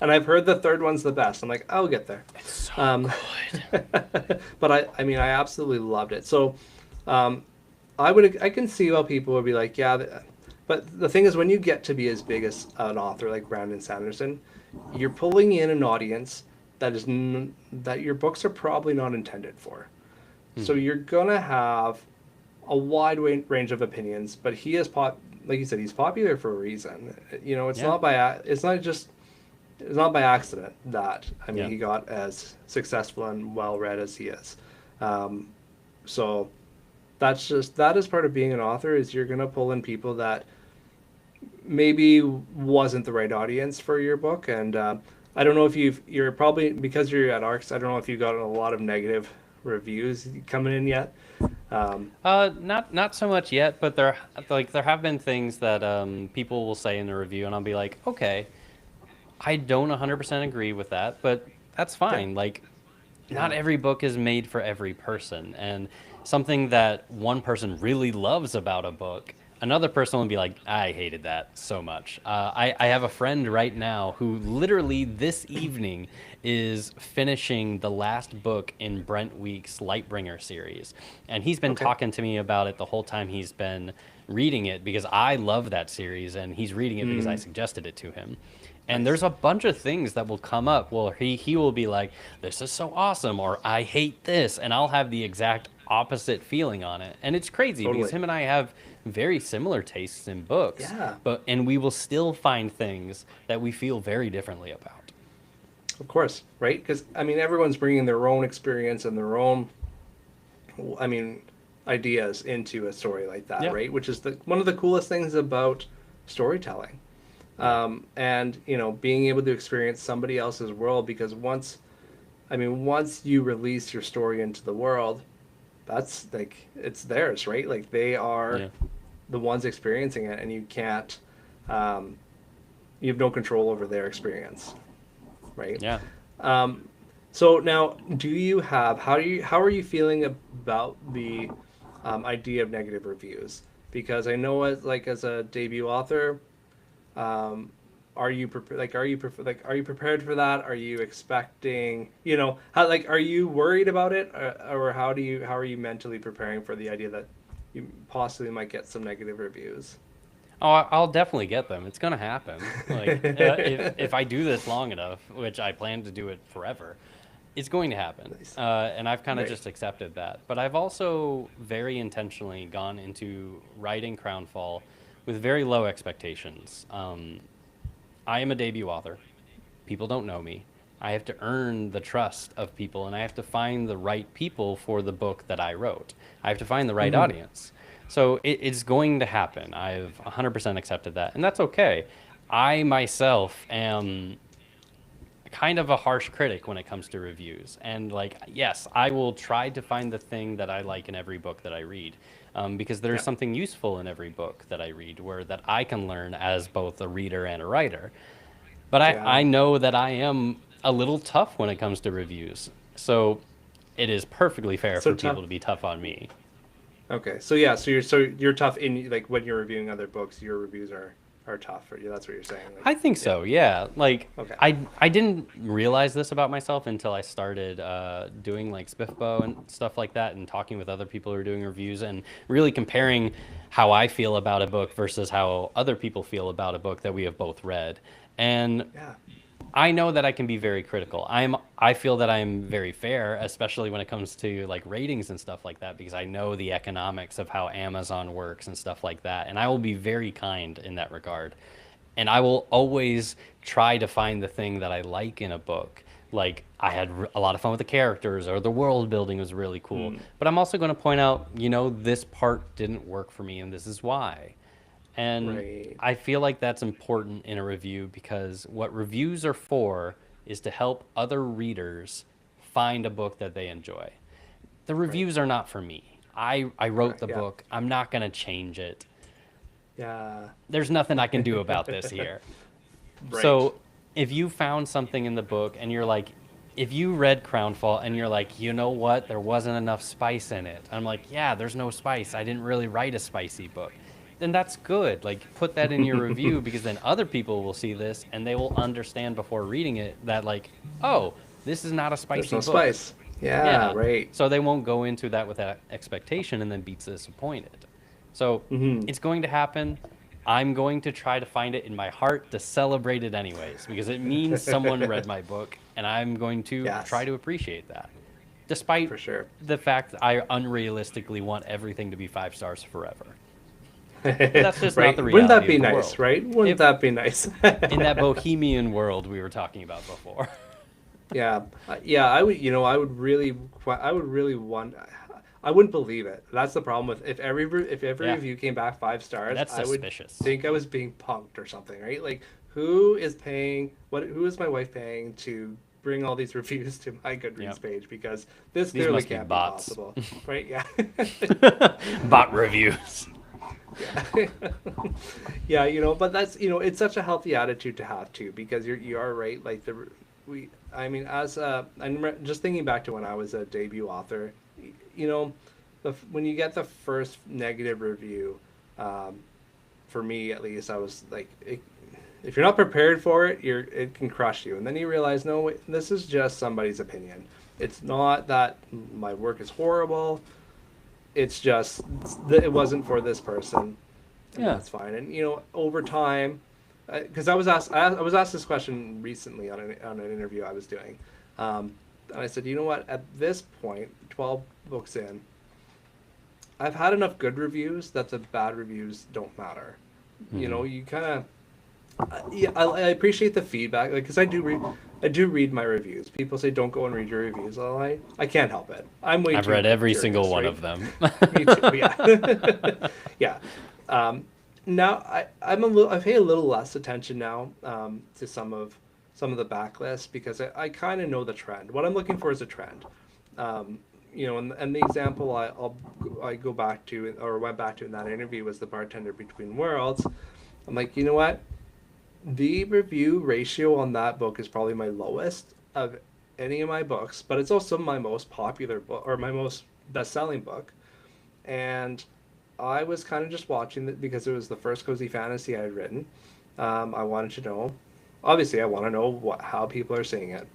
and I've heard the third one's the best. I'm like, I'll get there. It's so Um, good. but I mean, I absolutely loved it. So, um, I can see how people would be like, yeah, but the thing is, when you get to be as big as an author like Brandon Sanderson, you're pulling in an audience that your books are probably not intended for. So Mhm. you're gonna have a wide range of opinions, but he is like you said, he's popular for a reason. Yeah. It's not by accident that Yeah. he got as successful and well read as he is. Um, so that is part of being an author is you're gonna pull in people that maybe wasn't the right audience for your book, and I don't know if you're probably because you're at Arcs. I don't know if you've gotten a lot of negative reviews coming in yet. Um, Not so much yet, but there have been things that people will say in the review, and I'll be like, okay, I don't 100% agree with that, but that's yeah, fine. Like, not yeah, every book is made for every person, and something that one person really loves about a book, another person will be like, I hated that so much. I have a friend right now who literally this evening is finishing the last book in Brent Week's Lightbringer series, and he's been okay. talking to me about it the whole time he's been reading it because I love that series, and he's reading it because I Mm, suggested it to him. And there's nice. a bunch of things that will come up. Well, he will be like, "This is so awesome," or "I hate this," and I'll have the exact opposite feeling on it. And it's crazy because Totally. him and I have very similar tastes in books, Yeah, and we will still find things that we feel very differently about. of course, right? Because everyone's bringing their own experience and their own, I mean, ideas into a story like that, Yeah, right? Which is one of the coolest things about storytelling. yeah, And being able to experience somebody else's world because once you release your story into the world, that's like it's theirs, right? Like they are yeah, the ones experiencing it, and um, you have no control over their experience, right? yeah. So now, do you have how are you feeling about the idea of negative reviews? Because I know as a debut author, um, are you prepared for that? Are you expecting, how, are you worried about it, or how are you mentally preparing for the idea that you possibly might get some negative reviews? Oh, I'll definitely get them. It's gonna happen. Like, if I do this long enough, which I plan to do it forever, it's going to happen. Nice. And I've kind of Right. just accepted that. But I've also very intentionally gone into writing Crownfall with very low expectations. I am a debut author. People don't know me. I have to earn the trust of people, and I have to find the right people for the book that I wrote. I have to find the right Mm-hmm. audience. So it's going to happen. I've 100% accepted that, and that's okay. I myself am kind of a harsh critic when it comes to reviews. And like, yes, I will try to find the thing that I like in every book that I read, because there's Yeah. something useful in every book that I read, where that I can learn as both a reader and a writer. But I Yeah. know that I am a little tough when it comes to reviews. So it is perfectly fair So for tough. people to be tough on me. Okay. So yeah. So you're tough in, like, when you're reviewing other books. Your reviews are tough for you. That's what you're saying. Like, I think yeah. so, yeah. Like, Okay. I didn't realize this about myself until I started doing like Spiffbo and stuff like that, and talking with other people who are doing reviews, and really comparing how I feel about a book versus how other people feel about a book that we have both read. And Yeah. I know that I can be very critical. I feel that I'm very fair, especially when it comes to like ratings and stuff like that, because I know the economics of how Amazon works and stuff like that. And I will be very kind in that regard. And I will always try to find the thing that I like in a book. Like, I had a lot of fun with the characters, or the world building was really cool. Mm. But I'm also going to point out, this part didn't work for me and this is why. And Right. I feel like that's important in a review, because what reviews are for is to help other readers find a book that they enjoy. The Right. reviews are not for me. I wrote Correct. the Yeah. book. I'm not going to change it. Yeah. There's nothing I can do about this here. Right. So if you found something in the book and you're like, if you read Crownfall and you're like, you know what, there wasn't enough spice in it. I'm like, yeah, there's no spice. I didn't really write a spicy book. Then that's good. Like, put that in your review, because then other people will see this and they will understand before reading it that, like, oh, this is not a There's spicy no book. spice. Yeah. Yeah. Right. So they won't go into that with that expectation and then be disappointed. So Mm-hmm. it's going to happen. I'm going to try to find it in my heart to celebrate it anyways, because it means someone read my book, and I'm going to try Yes. to appreciate that. Despite For sure. the fact that I unrealistically want everything to be 5 stars forever. But that's just not Right. the Wouldn't that reality of be the nice? world. Right? Wouldn't If that be nice? in that bohemian world we were talking about before. Yeah, yeah. I would really, I would really want. I wouldn't believe it. That's the problem with, if every Yeah, review came back 5 stars, that's I would suspicious. think I was being punked or something, right? Like, who is paying? Who is my wife paying to bring all these reviews to my Yep. Goodreads page? Because this These clearly must be can't be bots. possible, right? Yeah. Bot reviews. Yeah. Yeah, but that's, it's such a healthy attitude to have too, because you are right. Like, we, I mean, just thinking back to when I was a debut author, you know, when you get the first negative review, um, for me at least, I was like, if you're not prepared for it, it can crush you. And then you realize, no, wait, this is just somebody's opinion. It's not that my work is horrible. It's just that it wasn't for this person, and Yeah. that's fine. And over time, because I was asked this question recently on an interview I was doing, and I said, you know what? At this point, 12 books in, I've had enough good reviews that the bad reviews don't matter. Hmm. You kind of, yeah, I appreciate the feedback, like, because I do read my reviews. People say don't go and read your reviews. Well, I can't help it. I'm way I've too read every single curious, one right? of them. Me too. Yeah. Yeah. Um, Now I pay a little less attention now, to some of the backlists, because I kind of know the trend. What I'm looking for is a trend. And the example I go back to, or went back to in that interview, was the bartender between worlds. I'm like, you know what? The review ratio on that book is probably my lowest of any of my books, but it's also my most popular book or my most best-selling book. And I was kind of just watching it because it was the first cozy fantasy I had written. I wanted to know, obviously, I want to know how people are seeing it.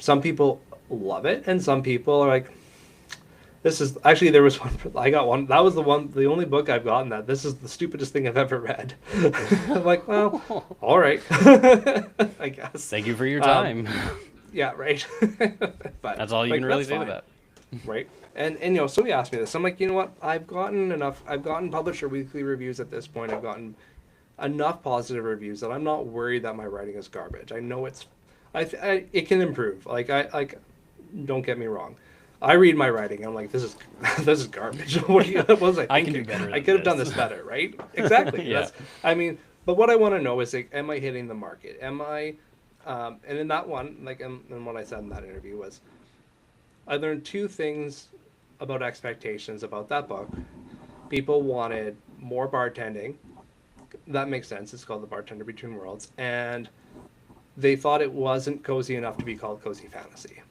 Some people love it, and some people are like, this is actually there was one I got one that was the only book I've gotten that this is the stupidest thing I've ever read. I'm like, well, all right, I guess. Thank you for your time. Yeah, right. But That's all you like, can really that's say to fine, that. right? And you know, somebody asked me this. I'm like, you know what? I've gotten enough. I've gotten Publisher Weekly reviews at this point. I've gotten enough positive reviews that I'm not worried that my writing is garbage. I know it can improve. Don't get me wrong. I read my writing. I'm like, this is this is garbage. What was I thinking? I can do better I than could have done this. this better, right? Exactly. Yeah. I mean, but what I want to know is, like, am I hitting the market? Am I? And in that one, like, and what I said in that interview was, I learned two things about expectations about that book. People wanted more bartending. That makes sense. It's called The Bartender Between Worlds, and they thought it wasn't cozy enough to be called cozy fantasy.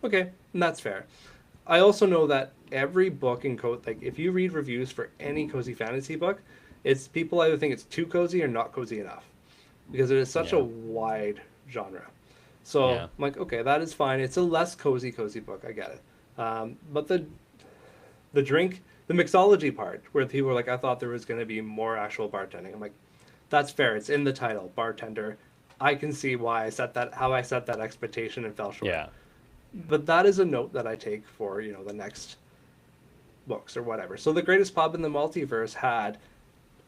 Okay, and that's fair. I also know that every book in like if you read reviews for any cozy fantasy book, it's people either think it's too cozy or not cozy enough, because it is such a wide genre. So I'm like, okay, that is fine. It's a less cozy book. I get it. But the mixology part, where people are like, I thought there was going to be more actual bartending. I'm like, that's fair. It's in the title, bartender. I can see why how I set that expectation and fell short. Yeah. But that is a note that I take for, you know, the next books or whatever. So the greatest pub in the multiverse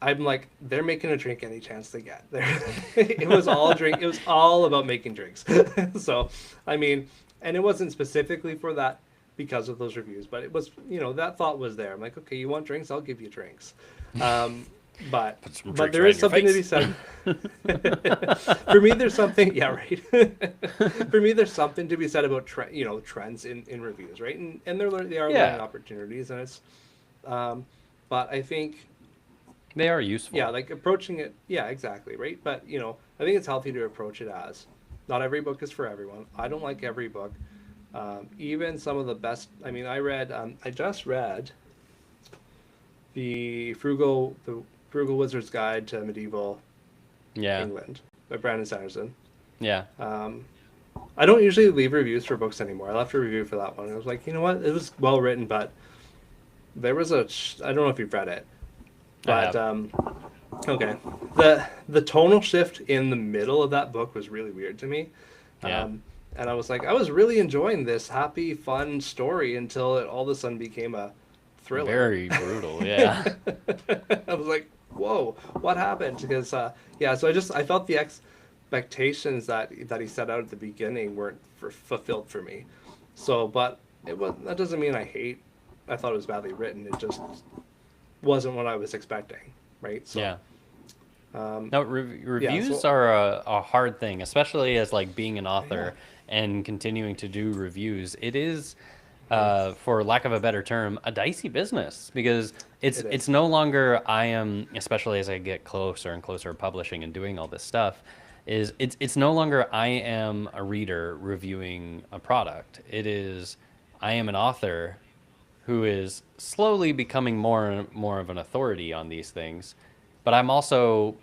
I'm like, they're making a drink any chance they get. It was all drink. It was all about making drinks. So, I mean, and it wasn't specifically for that because of those reviews, but it was, you know, that thought was there. I'm like, okay, you want drinks? I'll give you drinks. But there is something to be said. For me, there's something. Yeah, right. For me, there's something to be said about trends in reviews, right? And they are learning opportunities, and it's. But I think they are useful. Yeah, like approaching it. Yeah, exactly, right. But you know, I think it's healthy to approach it as not every book is for everyone. I don't like every book. Even some of the best. I mean, I just read the Frugal Wizard's Guide to Medieval England by Brandon Sanderson. Yeah. I don't usually leave reviews for books anymore. I left a review for that one. I was like, you know what? It was well written, but there was I don't know if you've read it, but okay. The tonal shift in the middle of that book was really weird to me. Yeah. And I was like, I was really enjoying this happy, fun story until it all of a sudden became a thriller. Very brutal, yeah. I was like, whoa, what happened? Because so I felt the expectations that he set out at the beginning weren't fulfilled for me. So, but that doesn't mean I thought it was badly written. It just wasn't what I was expecting, right? So, yeah. No, reviews are a hard thing, especially as like being an author and continuing to do reviews. It is, for lack of a better term, a dicey business, because it's no longer I am, especially as I get closer and closer to publishing and doing all this stuff, it's no longer I am a reader reviewing a product. It is I am an author who is slowly becoming more and more of an authority on these things. But I'm also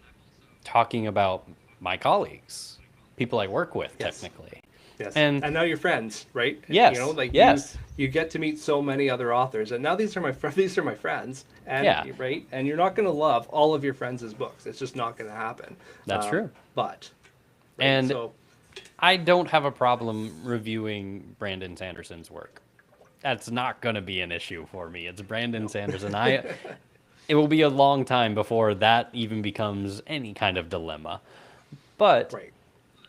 talking about my colleagues, people I work with, technically. Yes. And now you're friends, right? Yes. You know, like yes. You get to meet so many other authors, and now these are my friends, and right, and you're not going to love all of your friends' books. It's just not going to happen. That's true. But and I don't have a problem reviewing Brandon Sanderson's work. That's not going to be an issue for me. It's Brandon Sanderson. It will be a long time before that even becomes any kind of dilemma. But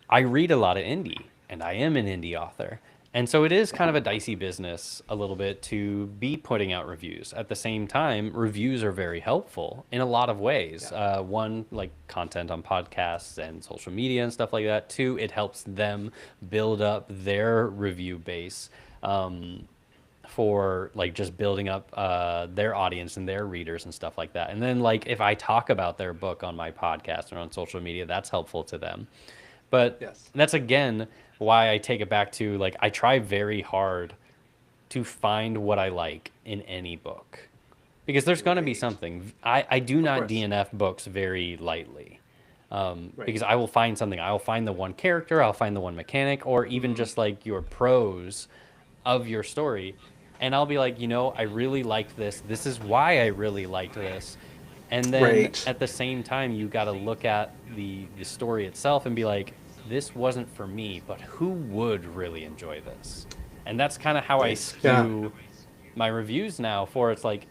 I read a lot of indie, and I am an indie author. And so it is kind of a dicey business a little bit to be putting out reviews. At the same time, reviews are very helpful in a lot of ways. Yeah. One, like content on podcasts and social media and stuff like that. Two, it helps them build up their review base. For like just building up their audience and their readers and stuff like that. And then like if I talk about their book on my podcast or on social media, that's helpful to them. But Yes. that's again why I take it back to like I try very hard to find what I like in any book. Because there's going to be Right. something. I do Of not course. DNF books very lightly. Right. Because I will find something. I'll find the one character, I'll find the one mechanic, or even Mm. just like your prose of your story. And I'll be like, I really liked this. This is why I really liked this. And then Right. at the same time, you got to look at the story itself and be like, this wasn't for me, but who would really enjoy this? And that's kind of how I Nice. Yeah. skew my reviews now for it's like,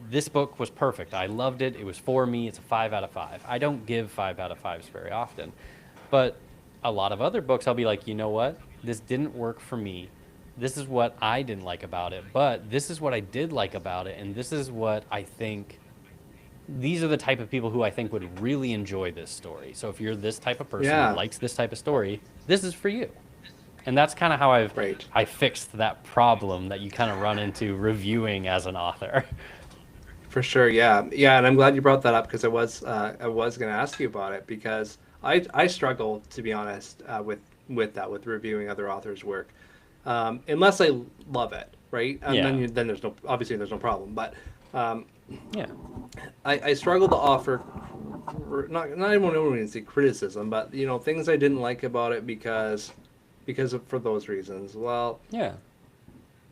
this book was perfect. I loved it. It was for me. It's a 5 out of 5. I don't give 5 out of 5s very often. But a lot of other books, I'll be like, you know what? This didn't work for me. This is what I didn't like about it. But this is what I did like about it. And this is what I think these are the type of people who I think would really enjoy this story. So if you're this type of person who Yeah. likes this type of story, this is for you. And that's kind of how Right. I fixed that problem that you kind of run into reviewing as an author. For sure. Yeah. Yeah. And I'm glad you brought that up because I was going to ask you about it because I struggle, to be honest, with reviewing other authors' work, unless I love it, right? And Yeah. then there's no, obviously there's no problem. But um, Yeah. I struggle to offer not even to say criticism, but things I didn't like about it because of for those reasons. Well, Yeah.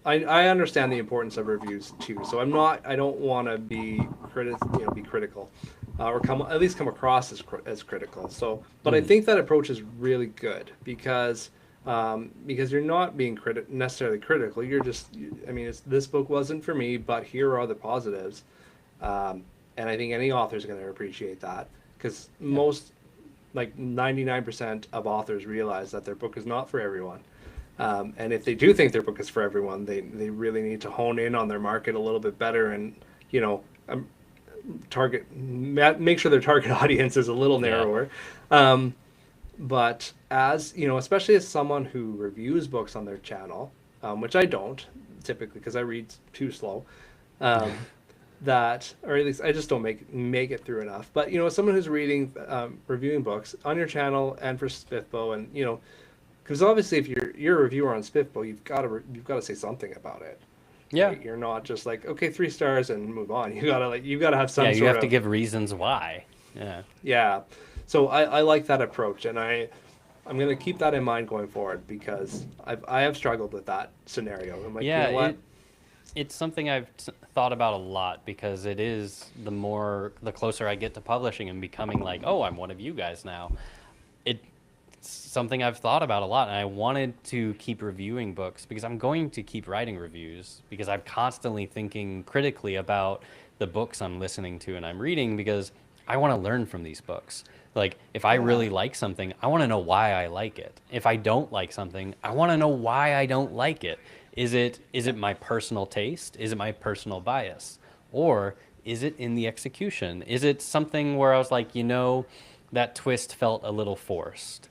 I understand the importance of reviews too, so I don't want to be critical, or at least come across as critical. So, but I Mm. think that approach is really good because you're not being necessarily critical. You're just, I mean, this book wasn't for me, but here are the positives, and I think any author is going to appreciate that because Yeah. most, like 99% of authors realize that their book is not for everyone. And if they do think their book is for everyone, they really need to hone in on their market a little bit better and, you know, make sure their target audience is a little Yeah. narrower. But as, especially as someone who reviews books on their channel, which I don't typically because I read too slow, um, or at least I just don't make it through enough. But, as someone who's reviewing books on your channel and for Spiffbo and, because obviously, if you're a reviewer on Spiffbo, you've got to say something about it, Yeah. right? You're not just like, okay, 3 stars and move on. You gotta have Yeah. some You sort have to of, give reasons why. Yeah. yeah. So I like that approach, and I'm gonna keep that in mind going forward because I have struggled with that scenario. I'm like, you Yeah. know what? It's something I've thought about a lot because it is the closer I get to publishing and becoming like, oh, I'm one of you guys now. It's something I've thought about a lot, and I wanted to keep reviewing books because I'm going to keep writing reviews because I'm constantly thinking critically about the books I'm listening to and I'm reading because I want to learn from these books. Like, if I Yeah. really like something, I want to know why I like it. If I don't like something, I want to know why I don't like it. Is it my personal taste? Is it my personal bias? Or is it in the execution? Is it something where I was like, that twist felt a little forced?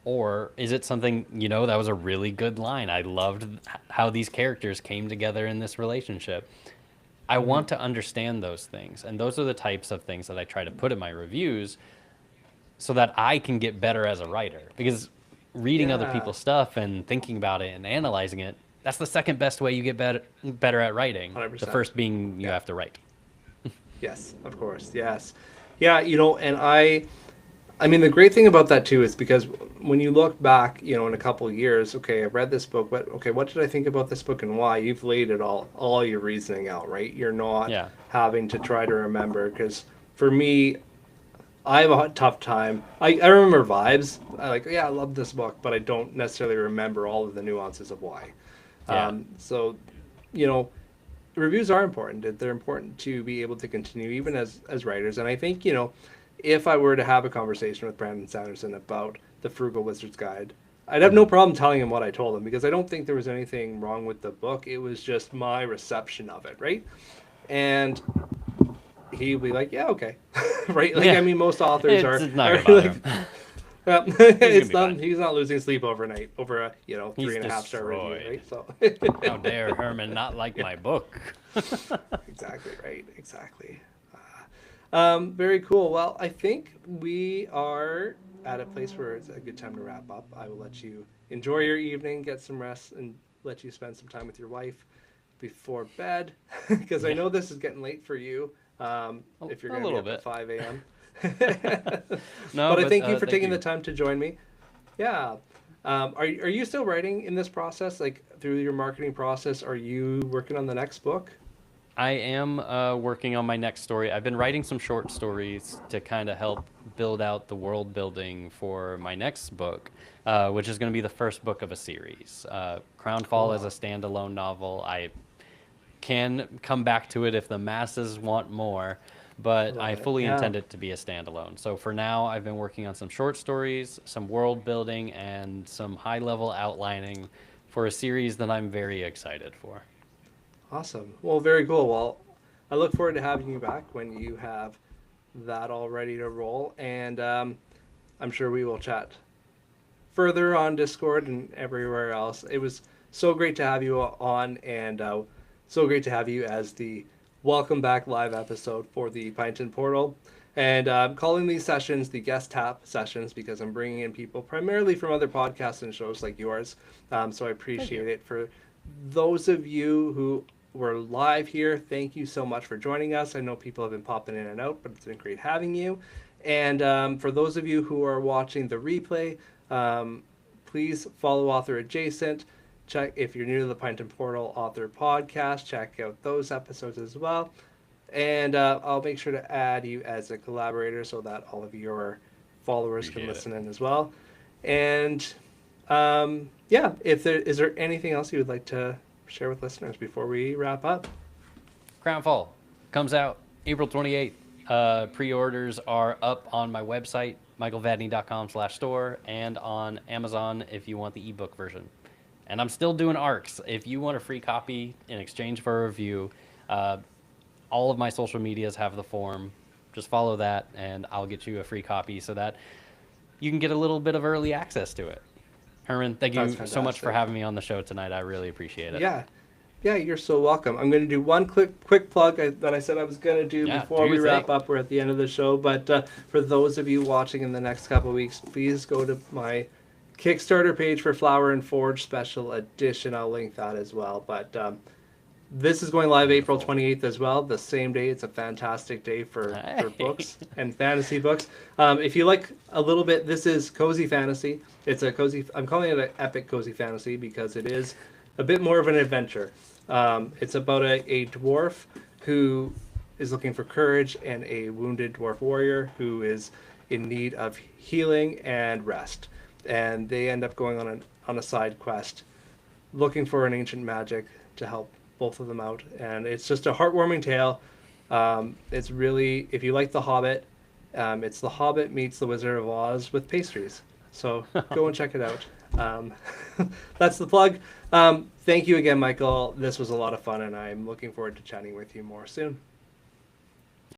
Or is it something, that was a really good line? I loved how these characters came together in this relationship. I Hmm. want to understand those things. And those are the types of things that I try to put in my reviews so that I can get better as a writer. Because reading other Yeah. people's stuff and thinking about it and analyzing it, that's the second best way you get better at writing. The 100%. first being you Yeah. have to write. Yes. Of course. Yes. Yeah. And I mean, the great thing about that too is because when you look back, in a couple of years, okay, I've read this book, but okay, what did I think about this book and why? You've laid it all your reasoning out, right? You're not Yeah. having to try to remember. Because for me, I have a tough time. I remember vibes. Yeah, I love this book, but I don't necessarily remember all of the nuances of why. Yeah. So, you know, reviews are important. They're important to be able to continue even as writers. And I think, if I were to have a conversation with Brandon Sanderson about the Frugal Wizard's Guide, I'd have no Mhm. problem telling him what I told him because I don't think there was anything wrong with the book. It was just my reception of it, right? And he'd be like, "Yeah, okay," right? Like, I Yeah. mean, most authors It's not are gonna bother like, him. well, He's gonna it's be not. fine. He's not losing sleep overnight over a He's 3.5 star review, destroyed. right? So How dare Herman not like my book? exactly right, exactly. Very cool. Well, I think we are at a place where it's a good time to wrap up. I will let you enjoy your evening, get some rest, and let you spend some time with your wife before bed, because I know this is getting late for you. If you're going to be up at 5 a.m. No, but I thank you for taking you. the time to join me. Yeah. Are you still writing in this process, like through your marketing process? Are you working on the next book? I am working on my next story. I've been writing some short stories to kind of help build out the world building for my next book, which is going to be the first book of a series. Crownfall is a standalone novel. I can come back to it if the masses want more, but I fully intend it to be a standalone. So for now, I've been working on some short stories, some world building, and some high-level outlining for a series that I'm very excited for. Awesome. Well, very cool. Well, I look forward to having you back when you have that all ready to roll. And I'm sure we will chat further on Discord and everywhere else. It was so great to have you on, and so great to have you as the welcome back live episode for the Pint Portal. And I'm calling these sessions the guest tap sessions because I'm bringing in people primarily from other podcasts and shows like yours. So I appreciate it. For those of you who were live here, thank you so much for joining us. I know people have been popping in and out, but it's been great having you. And for those of you who are watching the replay, please follow Author Adjacent. Check if you're new to the Pint and Portal Author Podcast. Check out those episodes as well. And I'll make sure to add you as a collaborator so that all of your followers can listen in as well. And yeah, is there anything else you would like to share with listeners before we wrap up? Crownfall comes out April 28th. Pre-orders are up on my website, michaelvadney.com/store, and on Amazon if you want the ebook version. And I'm still doing ARCs. If you want a free copy in exchange for a review, all of my social medias have the form. Just follow that, and I'll get you a free copy so that you can get a little bit of early access to it. Herman, thank you so much for having me on the show tonight. I really appreciate it. Yeah, you're so welcome. I'm going to do one quick plug that I said I was going to do before we wrap up. We're at the end of the show, but for those of you watching in the next couple of weeks, please go to my Kickstarter page for Flower and Forge Special Edition. I'll link that as well. But this is going live April 28th as well, the same day. It's a fantastic day for books and fantasy books. If you like a little bit, this is cozy fantasy. It's a cozy, I'm calling it an epic cozy fantasy because it is a bit more of an adventure. It's about a dwarf who is looking for courage and a wounded dwarf warrior who is in need of healing and rest. And they end up going on a side quest looking for an ancient magic to help both of them out. And it's just a heartwarming tale. It's really, if you like The Hobbit, it's The Hobbit meets The Wizard of Oz with pastries. So go and check it out. That's the plug. Thank you again, Michael. This was a lot of fun, and I'm looking forward to chatting with you more soon.